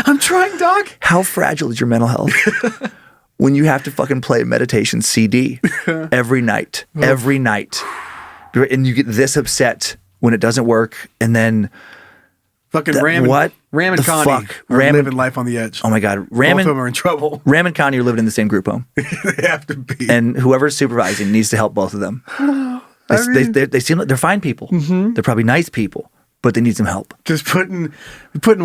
[SPEAKER 3] I'm trying, Doc.
[SPEAKER 2] How fragile is your mental health when you have to fucking play a meditation CD every night, and you get this upset when it doesn't work, and then
[SPEAKER 3] fucking Ram and Connie are living life on the edge.
[SPEAKER 2] Oh my God,
[SPEAKER 3] Both of them are in trouble.
[SPEAKER 2] Ram and Connie are living in the same group home.
[SPEAKER 3] They have to be.
[SPEAKER 2] And whoever's supervising needs to help both of them. They seem like they're fine people. Mm-hmm. They're probably nice people, but they need some help.
[SPEAKER 3] Just putting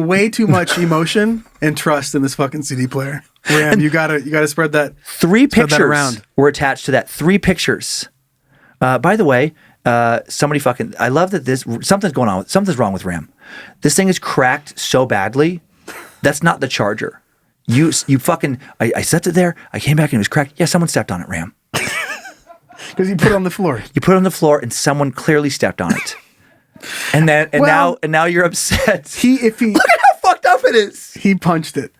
[SPEAKER 3] way too much emotion and trust in this fucking CD player. Ram, you gotta spread that.
[SPEAKER 2] 3 pictures were attached to that. 3 pictures. By the way, somebody fucking. I love that something's going on. Something's wrong with RAM. This thing is cracked so badly. That's not the charger. You fucking. I set it there. I came back and it was cracked. Yeah, someone stepped on it, RAM.
[SPEAKER 3] Because you put it on the floor.
[SPEAKER 2] You put it on the floor, and someone clearly stepped on it. And now you're upset. Look at how fucked up it is.
[SPEAKER 3] He punched it.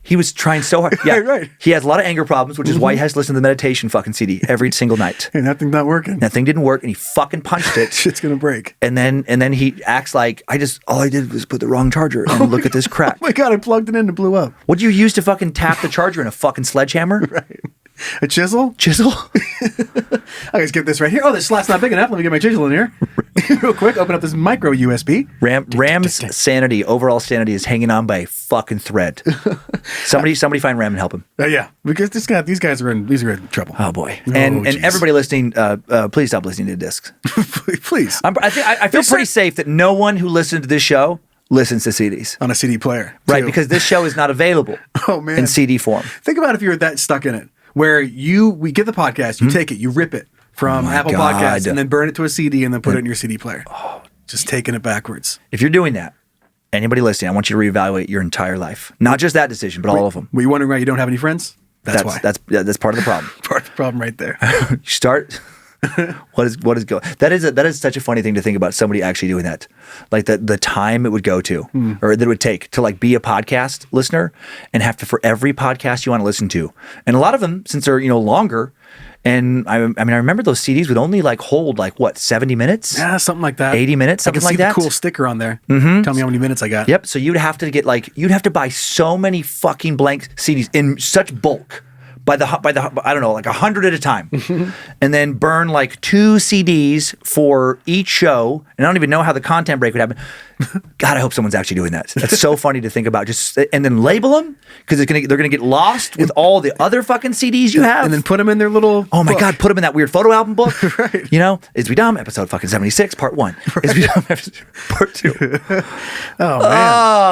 [SPEAKER 2] He was trying so hard. Yeah,
[SPEAKER 3] right.
[SPEAKER 2] He has a lot of anger problems, which is why he has to listen to the meditation fucking CD every single night.
[SPEAKER 3] And that thing's not working.
[SPEAKER 2] That thing didn't work, and he fucking punched it.
[SPEAKER 3] Shit's gonna break.
[SPEAKER 2] And then he acts like all I did was put the wrong charger and look at this crack.
[SPEAKER 3] Oh my God, I plugged it in and it blew up.
[SPEAKER 2] What'd you use to fucking tap the charger in a fucking sledgehammer?
[SPEAKER 3] Right. A chisel?
[SPEAKER 2] Chisel?
[SPEAKER 3] I just get this right here. Oh, this slot's not big enough. Let me get my chisel in here. Real quick, open up this micro USB.
[SPEAKER 2] Ram's sanity, overall sanity, is hanging on by a fucking thread. Somebody find Ram and help him.
[SPEAKER 3] Yeah, because these guys are in trouble.
[SPEAKER 2] Oh boy! And everybody listening, please stop listening to discs.
[SPEAKER 3] Please.
[SPEAKER 2] I feel pretty safe that no one who listens to this show listens to CDs
[SPEAKER 3] on a CD player,
[SPEAKER 2] right? Because this show is not available.
[SPEAKER 3] Oh man,
[SPEAKER 2] in CD form.
[SPEAKER 3] Think about if you were that stuck in it, where we get the podcast, you take it, you rip it from Apple Podcasts, and then burn it to a CD, and then put it in your CD player. Oh, just taking it backwards.
[SPEAKER 2] If you're doing that, anybody listening, I want you to reevaluate your entire life, not just that decision, but all of them.
[SPEAKER 3] Were you wondering why you don't have any friends? That's why.
[SPEAKER 2] That's part of the problem.
[SPEAKER 3] Part of the problem, right there.
[SPEAKER 2] You start. What is going? That is such a funny thing to think about. Somebody actually doing that, like the time it would go to, or that it would take to like be a podcast listener and have to for every podcast you want to listen to, and a lot of them since they're longer. And I remember those CDs would only like hold like what 70 minutes?
[SPEAKER 3] Yeah, something like that.
[SPEAKER 2] 80 minutes, something like that.
[SPEAKER 3] The cool sticker on there. Mm-hmm. Tell me how many minutes I got.
[SPEAKER 2] Yep. So you'd have to buy so many fucking blank CDs in such bulk. By the I don't know, like 100 at a time, and then burn like 2 CDs for each show. And I don't even know how the content break would happen. God, I hope someone's actually doing that. That's so funny to think about. Just and then label them because they're gonna get lost with all the other fucking CDs you have,
[SPEAKER 3] and then put them in their little.
[SPEAKER 2] Oh my
[SPEAKER 3] book.
[SPEAKER 2] God, put them in that weird photo album book.
[SPEAKER 3] Right.
[SPEAKER 2] You know, Is We Dumb, episode fucking 76, part 1. Right. Is We Dumb, episode part 2.
[SPEAKER 3] Oh man.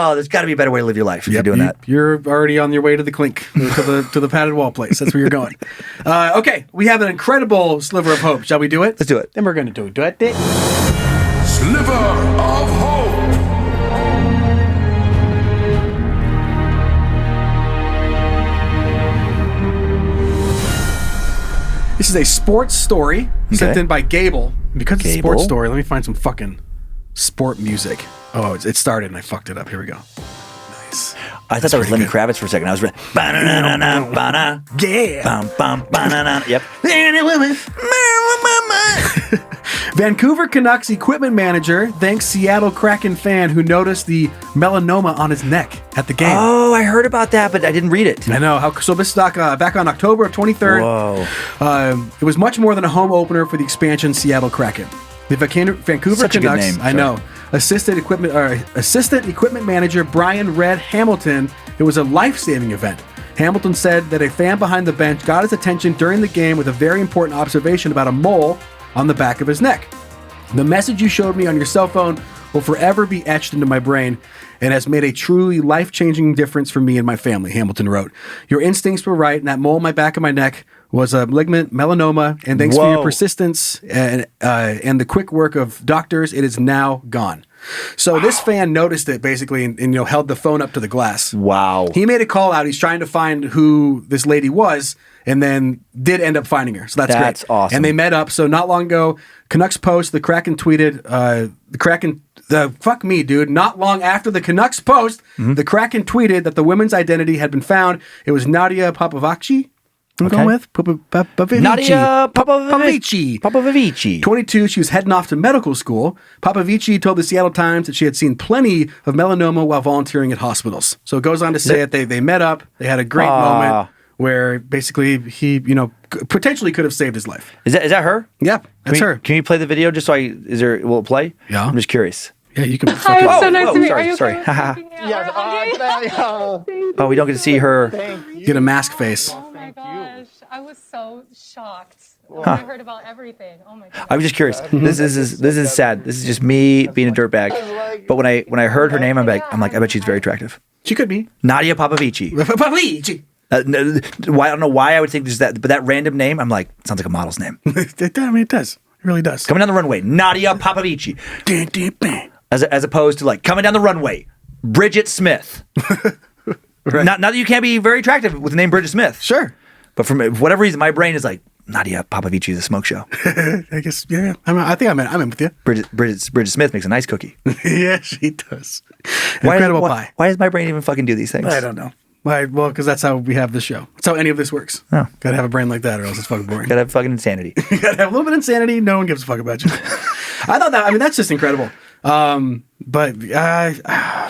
[SPEAKER 2] Oh, there's got to be a better way to live your life if you're doing that.
[SPEAKER 3] You're already on your way to the clink, to the padded wall place. That's where you're going. Okay, we have an incredible sliver of hope. Shall we do it?
[SPEAKER 2] Let's do it.
[SPEAKER 3] Then we're going to do it.
[SPEAKER 6] Sliver of hope.
[SPEAKER 3] This is a sports story sent
[SPEAKER 2] Okay.
[SPEAKER 3] in by Gable. Because it's a
[SPEAKER 2] Gable.
[SPEAKER 3] sports story, let me find some fucking sport music. Oh, it started and I fucked it up. Here we go. Nice.
[SPEAKER 2] I thought that was Lenny Kravitz for a second. I was ready.
[SPEAKER 3] Yeah.
[SPEAKER 2] Yep.
[SPEAKER 3] Vancouver Canucks equipment manager thanks Seattle Kraken fan who noticed the melanoma on his neck at the game.
[SPEAKER 2] Oh, I heard about that, but I didn't read it.
[SPEAKER 3] I know. So this is back on October of 23rd.
[SPEAKER 2] Whoa.
[SPEAKER 3] It was much more than a home opener for the expansion Seattle Kraken. The Vancouver
[SPEAKER 2] Such a good
[SPEAKER 3] Canucks,
[SPEAKER 2] name.
[SPEAKER 3] I know. Assistant equipment manager Brian Red Hamilton. It was a life-saving event. Hamilton said that a fan behind the bench got his attention during the game with a very important observation about a mole on the back of his neck. The message you showed me on your cell phone will forever be etched into my brain and has made a truly life-changing difference for me and my family, Hamilton wrote. Your instincts were right, and that mole on my back of my neck was a malignant melanoma, and thanks for your persistence and the quick work of doctors, it is now gone. So this fan noticed it basically and held the phone up to the glass.
[SPEAKER 2] Wow.
[SPEAKER 3] He made a call out. He's trying to find who this lady was and then did end up finding her. So that's great.
[SPEAKER 2] That's awesome.
[SPEAKER 3] And they met up. So not long ago, Canucks post, the Kraken tweeted, fuck me, dude. Not long after the Canucks post, the Kraken tweeted that the woman's identity had been found. It was Nadia Popovici. I'm going with Popovici.
[SPEAKER 2] Nadia Popovici.
[SPEAKER 3] 22, she was heading off to medical school. Popovici told the Seattle Times that she had seen plenty of melanoma while volunteering at hospitals. So it goes on to say that they met up. They had a great moment where basically he, potentially could have saved his life.
[SPEAKER 2] Is that her?
[SPEAKER 3] Yeah, that's her.
[SPEAKER 2] Can you play the video just will it play?
[SPEAKER 3] Yeah.
[SPEAKER 2] I'm just curious.
[SPEAKER 3] Yeah, you can.
[SPEAKER 8] Hi, it's so nice to meet you. Are you
[SPEAKER 2] sorry.
[SPEAKER 8] okay?
[SPEAKER 6] Yes,
[SPEAKER 2] Oh, we don't get to see her.
[SPEAKER 3] Get a mask face.
[SPEAKER 8] Oh my gosh, I was so shocked when I heard about everything. Oh my god.
[SPEAKER 2] I was just curious. This is sad. This is just me being a dirtbag. But when I heard her name, I'm like, I bet she's very attractive.
[SPEAKER 3] She could be.
[SPEAKER 2] Nadia Popovici.
[SPEAKER 3] Popovici.
[SPEAKER 2] I don't know why I would think there's that, but that random name, I'm like, sounds like a model's name.
[SPEAKER 3] It does. It really does.
[SPEAKER 2] Coming down the runway, Nadia Popovici. As opposed to like coming down the runway, Bridget Smith.
[SPEAKER 3] Right.
[SPEAKER 2] Not that you can't be very attractive with the name Bridget Smith.
[SPEAKER 3] Sure.
[SPEAKER 2] But for whatever reason, my brain is like, Nadia Popovici is a smoke show.
[SPEAKER 3] I guess, yeah. I think I'm in with you.
[SPEAKER 2] Bridget Smith makes a nice cookie.
[SPEAKER 3] Yeah, she does. Incredible pie.
[SPEAKER 2] Why does my brain even fucking do these things?
[SPEAKER 3] I don't know. Why? Well, because that's how we have this show. That's how any of this works.
[SPEAKER 2] Oh.
[SPEAKER 3] Gotta have a brain like that or else it's fucking boring.
[SPEAKER 2] Gotta have fucking insanity.
[SPEAKER 3] You gotta have a little bit of insanity. No one gives a fuck about you. I thought that's just incredible. But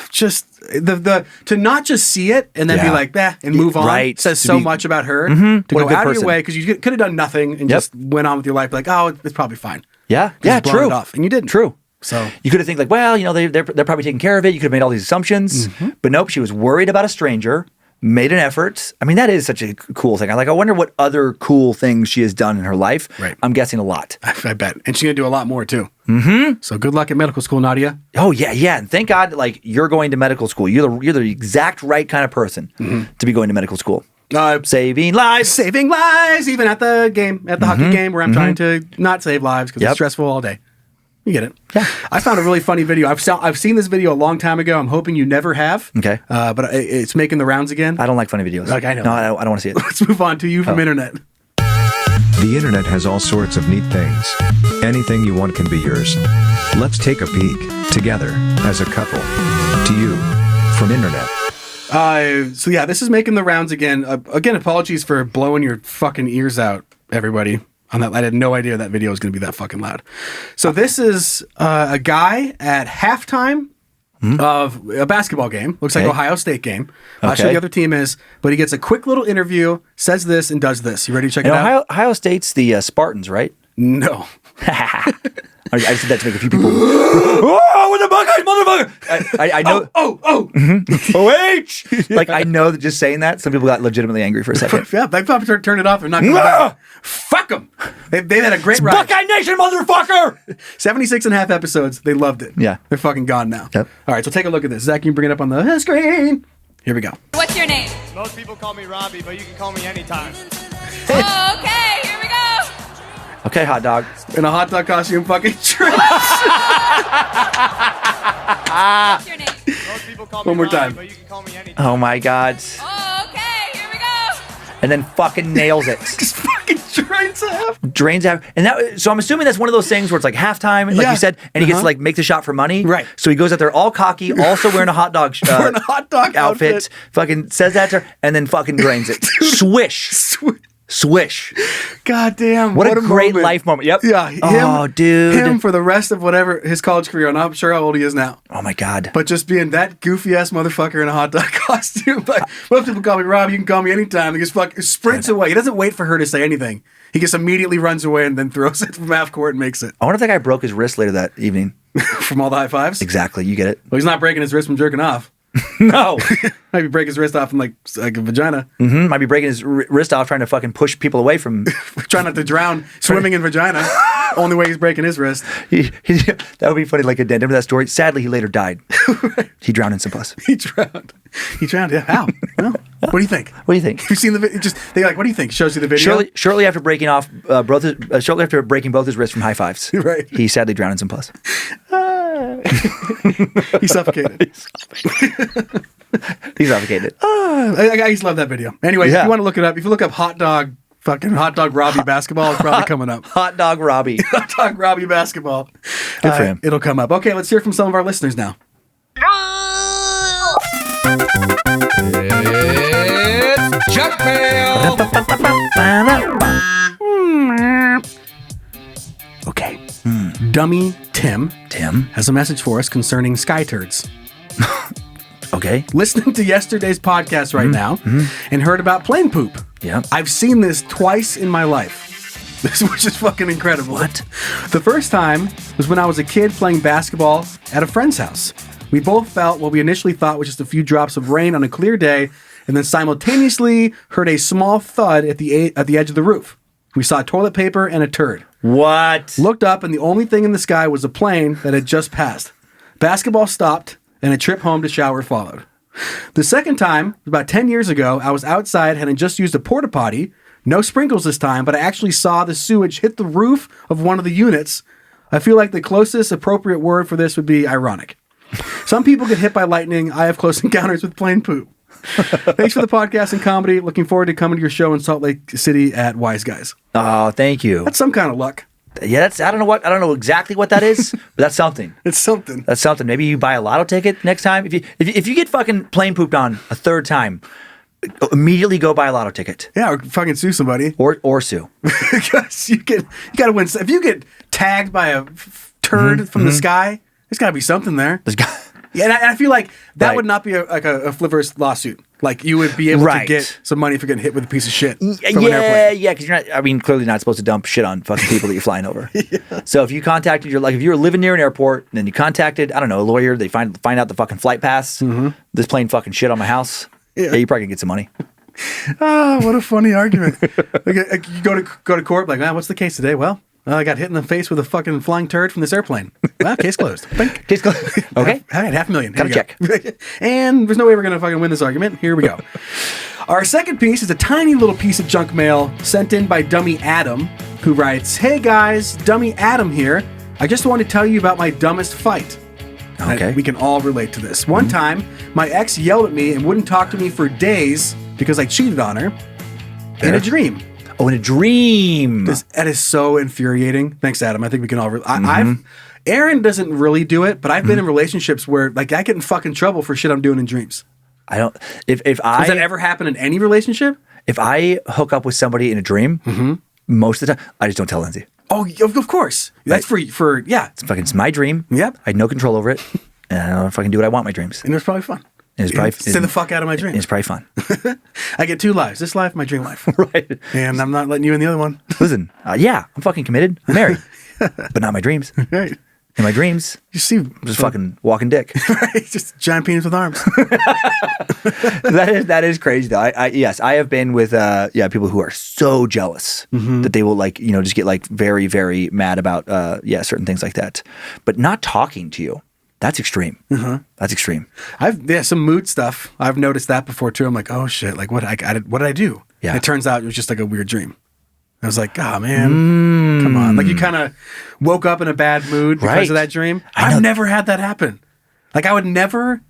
[SPEAKER 3] just the to not just see it and then be like, bah, and move on.
[SPEAKER 2] Right.
[SPEAKER 3] Says so much about her. To
[SPEAKER 2] What a
[SPEAKER 3] go
[SPEAKER 2] good
[SPEAKER 3] out of
[SPEAKER 2] person.
[SPEAKER 3] your way because you could have done nothing and just went on with your life like, oh, it's probably fine.
[SPEAKER 2] Yeah.
[SPEAKER 3] Just blown
[SPEAKER 2] True.
[SPEAKER 3] it off. And you didn't.
[SPEAKER 2] True.
[SPEAKER 3] So
[SPEAKER 2] you could have think like, well, they're probably taking care of it. You could have made all these assumptions, but nope. She was worried about a stranger, made an effort. I mean, that is such a cool thing. I wonder what other cool things she has done in her life. Right. I'm guessing a lot.
[SPEAKER 3] I bet, and she's gonna do a lot more too. Mm-hmm. So good luck at medical school, Nadia.
[SPEAKER 2] Oh yeah, and thank God, you're going to medical school. You're the exact right kind of person to be going to medical school. Saving lives,
[SPEAKER 3] even at the game, at the hockey game, where I'm trying to not save lives because it's stressful all day. You get it. Yeah. I found a really funny video. I've seen this video a long time ago. I'm hoping you never have.
[SPEAKER 2] Okay.
[SPEAKER 3] But it's making the rounds again.
[SPEAKER 2] I don't like funny videos.
[SPEAKER 3] Like I know.
[SPEAKER 2] No, I don't want to see it.
[SPEAKER 3] Let's move on to you from internet.
[SPEAKER 9] The internet has all sorts of neat things. Anything you want can be yours. Let's take a peek, together, as a couple. To you, from internet.
[SPEAKER 3] So yeah, this is making the rounds again. Again, apologies for blowing your fucking ears out, everybody. On that, I had no idea that video was going to be that fucking loud. So this is a guy at halftime of a basketball game. Looks like Ohio State game. Not sure the other team is, but he gets a quick little interview, says this, and does this. You ready to check it out?
[SPEAKER 2] Ohio State's the Spartans, right?
[SPEAKER 3] No.
[SPEAKER 2] I'm I just did that to make a few people. Oh, with the Buckeyes, motherfucker! I know. OH! Like, I know that just saying that, some people got legitimately angry for a second.
[SPEAKER 3] Yeah, they probably turned it off and not going back. Fuck them. They had a great ride.
[SPEAKER 2] Buckeye Nation, motherfucker!
[SPEAKER 3] 76 and a half episodes. They loved it.
[SPEAKER 2] Yeah.
[SPEAKER 3] They're fucking gone now.
[SPEAKER 2] Yep.
[SPEAKER 3] All right, so take a look at this. Zach, you can bring it up on the screen. Here we go.
[SPEAKER 10] What's your name?
[SPEAKER 6] Most people call me Robbie, but you can call me anytime.
[SPEAKER 10] Oh, okay, here we go.
[SPEAKER 2] Okay, hot dog.
[SPEAKER 3] In a hot dog costume, fucking tricks.
[SPEAKER 10] What's your name?
[SPEAKER 6] Most people call me
[SPEAKER 3] One more
[SPEAKER 6] Robbie,
[SPEAKER 3] time.
[SPEAKER 6] but you can call me anytime.
[SPEAKER 2] Oh my god.
[SPEAKER 10] Oh, okay, here we go.
[SPEAKER 2] And then fucking nails it.
[SPEAKER 3] Just fucking drains half.
[SPEAKER 2] Drains out. And that, so I'm assuming that's one of those things where it's like halftime, like
[SPEAKER 3] Yeah.
[SPEAKER 2] you said, and he gets to like make the shot for money.
[SPEAKER 3] Right.
[SPEAKER 2] So he goes out there all cocky, also wearing a hot dog,
[SPEAKER 3] Wearing a hot dog outfit.
[SPEAKER 2] fucking says that to her, and then fucking drains it. Swish. Swish.
[SPEAKER 3] God damn.
[SPEAKER 2] What a great
[SPEAKER 3] moment.
[SPEAKER 2] life moment. Yep.
[SPEAKER 3] Yeah. Him,
[SPEAKER 2] Oh, dude.
[SPEAKER 3] Him for the rest of whatever his college career, and I'm sure how old he is now.
[SPEAKER 2] Oh my god.
[SPEAKER 3] But just being that goofy ass motherfucker in a hot dog costume. Like, most people call me Rob, you can call me anytime. He just sprints away. He doesn't wait for her to say anything. He just immediately runs away and then throws it from half court and makes it.
[SPEAKER 2] I wonder if that guy broke his wrist later that evening.
[SPEAKER 3] From all the high fives?
[SPEAKER 2] Exactly. You get it.
[SPEAKER 3] Well, he's not breaking his wrist from jerking off.
[SPEAKER 2] No.
[SPEAKER 3] Maybe break his wrist off from like a vagina.
[SPEAKER 2] Mm-hmm. Might be breaking his wrist off trying to fucking push people away from.
[SPEAKER 3] Trying not to drown swimming in vagina. Only way he's breaking his wrist.
[SPEAKER 2] That would be funny, like addendum to that story. Sadly, he later died.
[SPEAKER 3] Right.
[SPEAKER 2] He drowned in some puss.
[SPEAKER 3] He drowned. He drowned. Yeah. How? Well, what do you think?
[SPEAKER 2] What do you think?
[SPEAKER 3] Have you seen the video? They're like, what do you think? Shows you the video.
[SPEAKER 2] Shortly after breaking off shortly after breaking both his wrists from high fives,
[SPEAKER 3] Right.
[SPEAKER 2] he sadly drowned in some puss.
[SPEAKER 3] He suffocated.
[SPEAKER 2] He suffocated.
[SPEAKER 3] I used to love that video. Anyway,
[SPEAKER 2] Yeah.
[SPEAKER 3] if you want to look it up, if you look up hot dog Robbie basketball, it's probably coming up.
[SPEAKER 2] Hot dog Robbie.
[SPEAKER 3] Hot dog Robbie basketball.
[SPEAKER 2] Good for him.
[SPEAKER 3] It'll come up. Okay, let's hear from some of our listeners now.
[SPEAKER 6] It's junk mail.
[SPEAKER 3] Okay. Dummy Tim
[SPEAKER 2] Tim.
[SPEAKER 3] has a message for us concerning sky turds.
[SPEAKER 2] Okay.
[SPEAKER 3] Listening to yesterday's podcast right now and heard about plane poop.
[SPEAKER 2] Yeah.
[SPEAKER 3] I've seen this twice in my life. Which is fucking incredible.
[SPEAKER 2] What?
[SPEAKER 3] The first time was when I was a kid playing basketball at a friend's house. We both felt what we initially thought was just a few drops of rain on a clear day, and then simultaneously heard a small thud at the edge of the roof. We saw toilet paper and a turd.
[SPEAKER 2] What?
[SPEAKER 3] Looked up, and the only thing in the sky was a plane that had just passed. Basketball stopped, and a trip home to shower followed. The second time, about 10 years ago, I was outside and had just used a porta potty. No sprinkles this time, but I actually saw the sewage hit the roof of one of the units. I feel like the closest appropriate word for this would be ironic. Some people get hit by lightning. I have close encounters with plane poop. Thanks for the podcast and comedy. Looking forward to coming to your show in Salt Lake City at Wise Guys.
[SPEAKER 2] Oh, thank you.
[SPEAKER 3] That's some kind of luck.
[SPEAKER 2] Yeah, I don't know exactly what that is, but that's something.
[SPEAKER 3] It's something.
[SPEAKER 2] That's something. Maybe you buy a lotto ticket next time. If you get fucking plane pooped on a third time, immediately go buy a lotto ticket.
[SPEAKER 3] Yeah, or fucking sue somebody.
[SPEAKER 2] Or sue.
[SPEAKER 3] Because you gotta win. If you get tagged by a turd from the sky, there's gotta be something there. Yeah, and I feel like that
[SPEAKER 2] Right.
[SPEAKER 3] would not be a frivolous lawsuit. Like, you would be able to
[SPEAKER 2] Right.
[SPEAKER 3] get some money for getting hit with a piece of shit from an airplane.
[SPEAKER 2] Yeah, because you're not. I mean, clearly not supposed to dump shit on fucking people that you're flying over. So if you contacted if you were living near an airport and then you contacted, I don't know, a lawyer, they find out the fucking flight pass. This plane fucking shit on my house.
[SPEAKER 3] Yeah.
[SPEAKER 2] Yeah, you probably can get some money.
[SPEAKER 3] Oh, what a funny argument. Like, you go to court, like, what's the case today? Well, I got hit in the face with a fucking flying turd from this airplane. Well, case closed. Bink.
[SPEAKER 2] Case closed. Okay.
[SPEAKER 3] All right, $500,000.
[SPEAKER 2] Got a check.
[SPEAKER 3] And there's no way we're going to fucking win this argument. Here we go. Our second piece is a tiny little piece of junk mail sent in by Dummy Adam, who writes, "Hey guys, Dummy Adam here. I just want to tell you about my dumbest fight."
[SPEAKER 2] Okay.
[SPEAKER 3] We can all relate to this. One time, my ex yelled at me and wouldn't talk to me for days because I cheated on her in a dream.
[SPEAKER 2] Oh, in a dream.
[SPEAKER 3] That is so infuriating. Thanks, Adam. I think we can all. Aaron doesn't really do it, but I've been in relationships where, like, I get in fucking trouble for shit I'm doing in dreams.
[SPEAKER 2] I don't. If
[SPEAKER 3] Does that ever happen in any relationship?
[SPEAKER 2] If I hook up with somebody in a dream, most of the time I just don't tell Lindsay.
[SPEAKER 3] Oh, of course. That's for yeah.
[SPEAKER 2] It's my dream.
[SPEAKER 3] Yep.
[SPEAKER 2] I had no control over it, and I don't know if I can do what I want in my dreams.
[SPEAKER 3] And it was probably fun.
[SPEAKER 2] It's probably
[SPEAKER 3] Stay the fuck out of my dream.
[SPEAKER 2] It's probably fun.
[SPEAKER 3] I get two lives. This life, my dream life.
[SPEAKER 2] Right.
[SPEAKER 3] And I'm not letting you in the other one.
[SPEAKER 2] Listen, yeah, I'm fucking committed. I'm married. but not my dreams.
[SPEAKER 3] Right.
[SPEAKER 2] In my dreams,
[SPEAKER 3] You see,
[SPEAKER 2] I'm just fucking walking dick.
[SPEAKER 3] right? Just giant penis with arms.
[SPEAKER 2] that is crazy though. Yes, I have been with people who are so jealous that they will like just get like very very mad about certain things like that, but not talking to you. That's extreme. That's extreme.
[SPEAKER 3] Some mood stuff. I've noticed that before too. I'm like, oh shit, like what did I do?
[SPEAKER 2] Yeah.
[SPEAKER 3] And it turns out it was just like a weird dream. I was like, oh man, come on. Like you kind of woke up in a bad mood because
[SPEAKER 2] Right.
[SPEAKER 3] of that dream.
[SPEAKER 2] I know.
[SPEAKER 3] I've never had that happen. Like I would never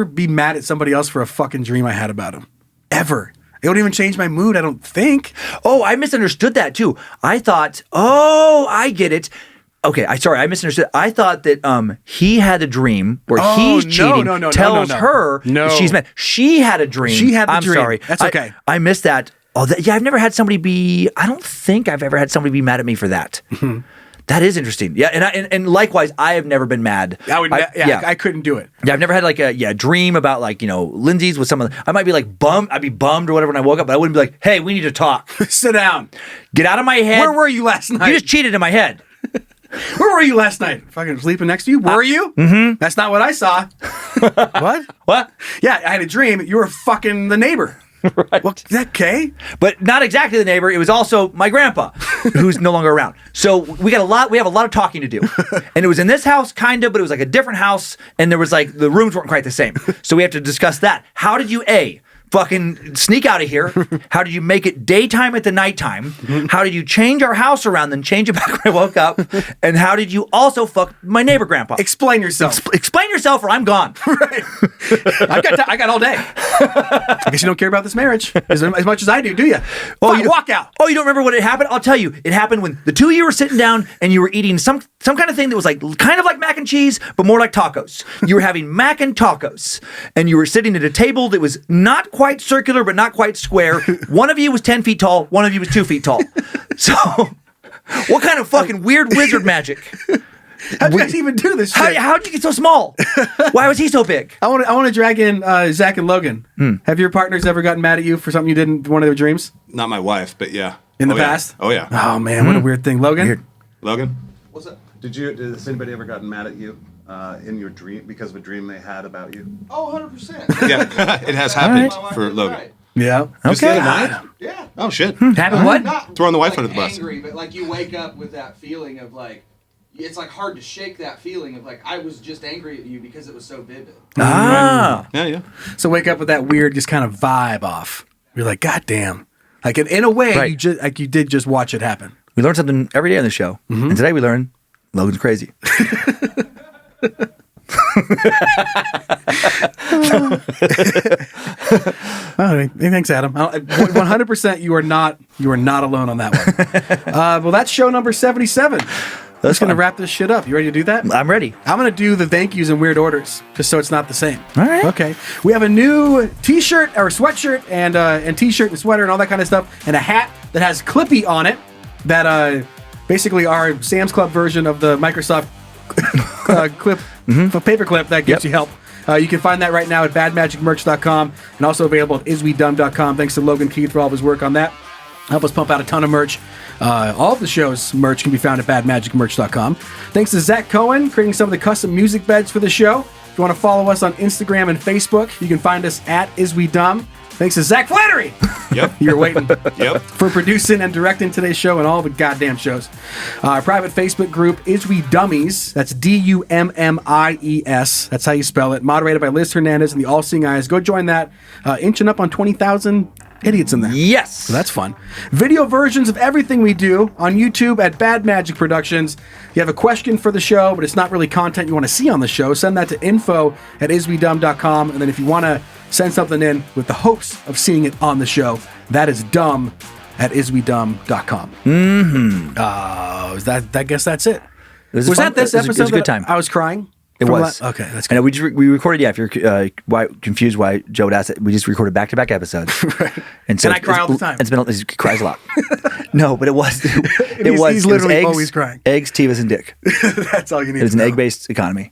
[SPEAKER 3] be mad at somebody else for a fucking dream I had about them. Ever. It wouldn't even change my mood, I don't think.
[SPEAKER 2] Oh, I misunderstood that too. I thought, I get it. Okay, I misunderstood. I thought that he had a dream where he's cheating, tells her that she's mad. She had a dream.
[SPEAKER 3] She had the
[SPEAKER 2] I'm
[SPEAKER 3] dream.
[SPEAKER 2] sorry.
[SPEAKER 3] That's okay.
[SPEAKER 2] I missed that. Oh, I've never had somebody be. I don't think I've ever had somebody be mad at me for that. That is interesting. Yeah, and likewise, I have never been mad.
[SPEAKER 3] I couldn't do it.
[SPEAKER 2] Yeah, I've never had like a dream about like Lindsay's with someone. I might be like bummed. I'd be bummed or whatever when I woke up, but I wouldn't be like, hey, we need to talk.
[SPEAKER 3] Sit down.
[SPEAKER 2] Get out of my head.
[SPEAKER 3] Where were you last night?
[SPEAKER 2] You just cheated in my head.
[SPEAKER 3] Where were you last night? Fucking sleeping next to you? Were you? Mm-hmm. That's not what I saw. What?
[SPEAKER 2] What?
[SPEAKER 3] Yeah, I had a dream. You were fucking the neighbor.
[SPEAKER 2] Right.
[SPEAKER 3] Well, is that okay?
[SPEAKER 2] But not exactly the neighbor. It was also my grandpa, who's no longer around. So we have a lot of talking to do. And it was in this house, kind of, but it was like a different house. And there was like, the rooms weren't quite the same. So we have to discuss that. How did you, fucking sneak out of here? How did you make it daytime at the nighttime? How did you change our house around, then change it back when I woke up? And how did you also fuck my neighbor grandpa?
[SPEAKER 3] Explain yourself.
[SPEAKER 2] Explain yourself or I'm gone.
[SPEAKER 3] Right. I got all day. I guess you don't care about this marriage as much as I do you? Walk out.
[SPEAKER 2] Oh, you don't remember when it happened? I'll tell you. It happened when the two of you were sitting down and you were eating some kind of thing that was like kind of like mac and cheese, but more like tacos. You were having mac and tacos, and you were sitting at a table that was not quite circular, but not quite square. One of you was 10 feet tall. One of you was 2 feet tall. So, what kind of fucking weird wizard magic?
[SPEAKER 3] How'd you guys even do this shit?
[SPEAKER 2] How'd you get so small? Why was he so big?
[SPEAKER 3] I want to drag in Zach and Logan. Have your partners ever gotten mad at you for something you did in one of their dreams?
[SPEAKER 7] Not my wife, but yeah.
[SPEAKER 3] In the
[SPEAKER 7] yeah.
[SPEAKER 3] past?
[SPEAKER 7] Oh yeah.
[SPEAKER 3] Oh man, what a weird thing. Logan?
[SPEAKER 2] Weird.
[SPEAKER 7] Logan? What's up? Has anybody ever gotten mad at you in your dream because of a dream they had about you?
[SPEAKER 5] Oh, 100%.
[SPEAKER 7] Yeah, it has happened for Logan.
[SPEAKER 3] Yeah.
[SPEAKER 7] Just the
[SPEAKER 2] Okay.
[SPEAKER 7] other night?
[SPEAKER 5] Yeah.
[SPEAKER 7] Oh shit.
[SPEAKER 2] Happened what?
[SPEAKER 5] Not
[SPEAKER 7] Throwing the wife
[SPEAKER 5] like
[SPEAKER 7] under the bus.
[SPEAKER 5] angry, but like you wake up with that feeling of like, it's like hard to shake that feeling of like, I was just angry at you because it was so vivid.
[SPEAKER 2] Ah.
[SPEAKER 7] Yeah.
[SPEAKER 3] So wake up with that weird, just kind of vibe off. You're like, God damn. Like in a way,
[SPEAKER 2] Right.
[SPEAKER 3] you did just watch it happen.
[SPEAKER 2] We learn something every day on the show. And today we learned Logan's crazy.
[SPEAKER 3] Oh, thanks, Adam. 100%, you are not alone on that one. Well, that's show number 77. That's going to wrap this shit up. You ready to do that?
[SPEAKER 2] I'm ready.
[SPEAKER 3] I'm going to do the thank yous in weird orders, just so it's not the same.
[SPEAKER 2] All right.
[SPEAKER 3] Okay. We have a new t-shirt or sweatshirt and t-shirt and sweater and all that kind of stuff, and a hat that has Clippy on it. That basically our Sam's Club version of the Microsoft clip, paperclip that gives you help. You can find that right now at badmagicmerch.com and also available at iswedumb.com. Thanks to Logan Keith for all of his work on that. Help us pump out a ton of merch. All of the show's merch can be found at badmagicmerch.com. Thanks to Zach Cohen, creating some of the custom music beds for the show. If you want to follow us on Instagram and Facebook, you can find us at iswedumb. Thanks to Zach Flannery.
[SPEAKER 7] Yep.
[SPEAKER 3] You're waiting.
[SPEAKER 7] Yep.
[SPEAKER 3] For producing and directing today's show and all the goddamn shows. Our private Facebook group, Is We Dummies. That's Dummies. That's how you spell it. Moderated by Liz Hernandez and the All Seeing Eyes. Go join that. Inching up on 20,000 idiots in there.
[SPEAKER 2] Yes.
[SPEAKER 3] So that's fun. Video versions of everything we do on YouTube at Bad Magic Productions. If you have a question for the show, but it's not really content you want to see on the show, send that to info@iswedumb.com. And then if you want to send something in with the hopes of seeing it on the show, that is dumb@iswedumb.com. I guess that's it. Was that this episode?
[SPEAKER 2] It was a good time.
[SPEAKER 3] I was crying?
[SPEAKER 2] It
[SPEAKER 3] From
[SPEAKER 2] was.
[SPEAKER 3] Okay, that's
[SPEAKER 2] I
[SPEAKER 3] good.
[SPEAKER 2] know we recorded. Yeah, if you're confused why Joe would ask it, we just recorded back-to-back episodes.
[SPEAKER 3] Right.
[SPEAKER 2] And so
[SPEAKER 3] And I cry all the time.
[SPEAKER 2] He cries a lot. No, but it was.
[SPEAKER 3] He's literally
[SPEAKER 2] eggs,
[SPEAKER 3] always crying.
[SPEAKER 2] Eggs, Tivas, and dick.
[SPEAKER 3] That's all you need
[SPEAKER 2] It was
[SPEAKER 3] to
[SPEAKER 2] an
[SPEAKER 3] know.
[SPEAKER 2] egg-based economy.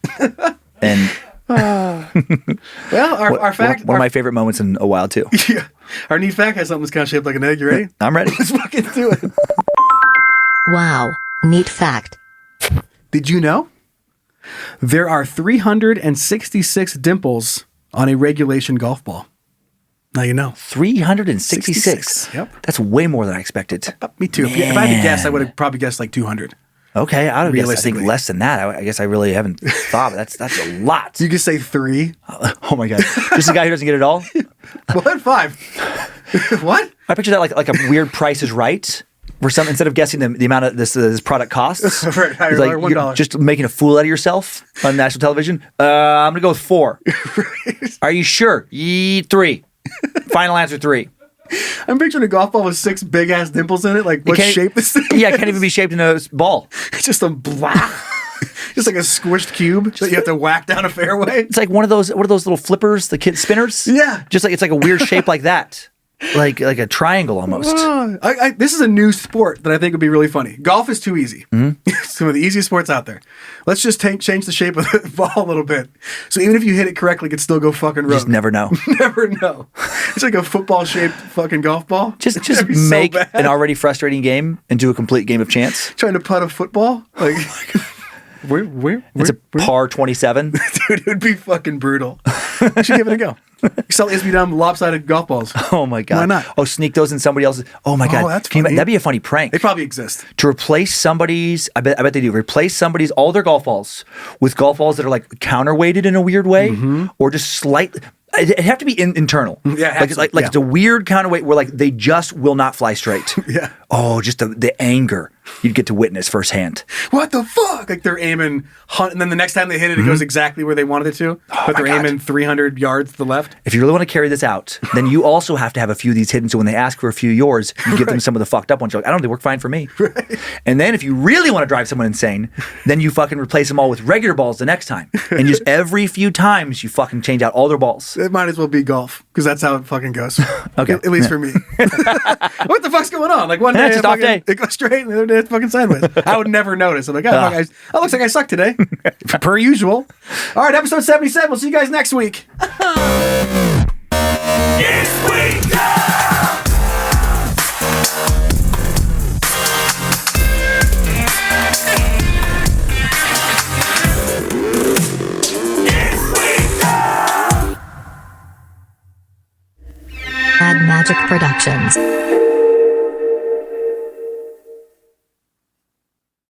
[SPEAKER 2] And
[SPEAKER 3] Well, our fact...
[SPEAKER 2] one of my favorite moments in a while too.
[SPEAKER 3] Yeah. Our neat fact has something that's kind of shaped like an egg. You ready?
[SPEAKER 2] I'm ready.
[SPEAKER 3] Let's fucking do it.
[SPEAKER 1] Wow. Neat fact.
[SPEAKER 3] Did you know? There are 366 dimples on a regulation golf ball. Now you know.
[SPEAKER 2] 366.
[SPEAKER 3] 66, yep.
[SPEAKER 2] That's way more than I expected.
[SPEAKER 3] Me too. If I had to guess, I would have probably guessed like 200.
[SPEAKER 2] Okay, I would guess, I think
[SPEAKER 3] Realistically.
[SPEAKER 2] less than that. I guess I really haven't thought. That's a lot.
[SPEAKER 3] You could say 3.
[SPEAKER 2] Oh my god, this is a guy who doesn't get it all.
[SPEAKER 3] What? 5? What?
[SPEAKER 2] I picture that like a weird Price is Right, where some instead of guessing the amount of this product costs,
[SPEAKER 3] Right, higher,
[SPEAKER 2] it's like
[SPEAKER 3] lower,
[SPEAKER 2] you're
[SPEAKER 3] $1.
[SPEAKER 2] just making a fool out of yourself on national television. I'm gonna go with 4. Are you sure? 3. Final answer 3.
[SPEAKER 3] I'm picturing a golf ball with 6 big ass dimples in it. Like, what
[SPEAKER 2] can't-
[SPEAKER 3] shape this thing?
[SPEAKER 2] Yeah, it
[SPEAKER 3] is?
[SPEAKER 2] can't even be shaped in a ball.
[SPEAKER 3] It's just a black, just like a squished cube that you have to whack down a fairway.
[SPEAKER 2] It's like one of those little flippers, the kid spinners.
[SPEAKER 3] Yeah.
[SPEAKER 2] Just like it's like a weird shape like that. Like a triangle almost.
[SPEAKER 3] This is a new sport that I think would be really funny. Golf is too easy.
[SPEAKER 2] Mm-hmm.
[SPEAKER 3] It's some of the easiest sports out there. Let's just change the shape of the ball a little bit. So even if you hit it correctly, it could still go fucking rogue.
[SPEAKER 2] You just never know.
[SPEAKER 3] Never know. It's like a football-shaped fucking golf ball.
[SPEAKER 2] Just
[SPEAKER 3] That'd be so
[SPEAKER 2] make
[SPEAKER 3] bad.
[SPEAKER 2] an already frustrating game into a complete game of chance.
[SPEAKER 3] Trying to putt a football? Like, where?
[SPEAKER 2] It's a par 27.
[SPEAKER 3] Dude, it would be fucking brutal. You should give it a go. Sell SB lopsided golf balls.
[SPEAKER 2] Oh my god.
[SPEAKER 3] Why not?
[SPEAKER 2] Oh, sneak those in somebody else's. Oh my god.
[SPEAKER 3] that's
[SPEAKER 2] Can you
[SPEAKER 3] funny.
[SPEAKER 2] that'd be a funny prank.
[SPEAKER 3] They probably exist.
[SPEAKER 2] To replace somebody's, I bet they do. Replace somebody's all their golf balls with golf balls that are like counterweighted in a weird way, or just slightly. It'd have to be internal.
[SPEAKER 3] Yeah, it has to.
[SPEAKER 2] like
[SPEAKER 3] Yeah.
[SPEAKER 2] it's a weird counterweight where like they just will not fly straight.
[SPEAKER 3] Yeah.
[SPEAKER 2] Oh, just the anger you'd get to witness firsthand.
[SPEAKER 3] What the fuck? Like they're aiming, and then the next time they hit it, it goes exactly where they wanted it to. But they're
[SPEAKER 2] my God.
[SPEAKER 3] aiming 300 yards to the left.
[SPEAKER 2] If you really want to carry this out, then you also have to have a few of these hidden. So when they ask for a few of yours, you give them some of the fucked up ones. You're like, I don't know, they work fine for me. And then if you really want to drive someone insane, then you fucking replace them all with regular balls the next time. And just every few times you fucking change out all their balls.
[SPEAKER 3] It might as well be golf because that's how it fucking goes.
[SPEAKER 2] Okay.
[SPEAKER 3] At least for me. What the fuck's going on? Like one
[SPEAKER 2] Yeah,
[SPEAKER 3] day,
[SPEAKER 2] just
[SPEAKER 3] I
[SPEAKER 2] off day.
[SPEAKER 3] it goes straight, and the other day it's fucking sideways. I would never notice. I'm like, that looks like I suck today, per usual. All right, episode 77. We'll see you guys next week.
[SPEAKER 1] Add Magic Productions.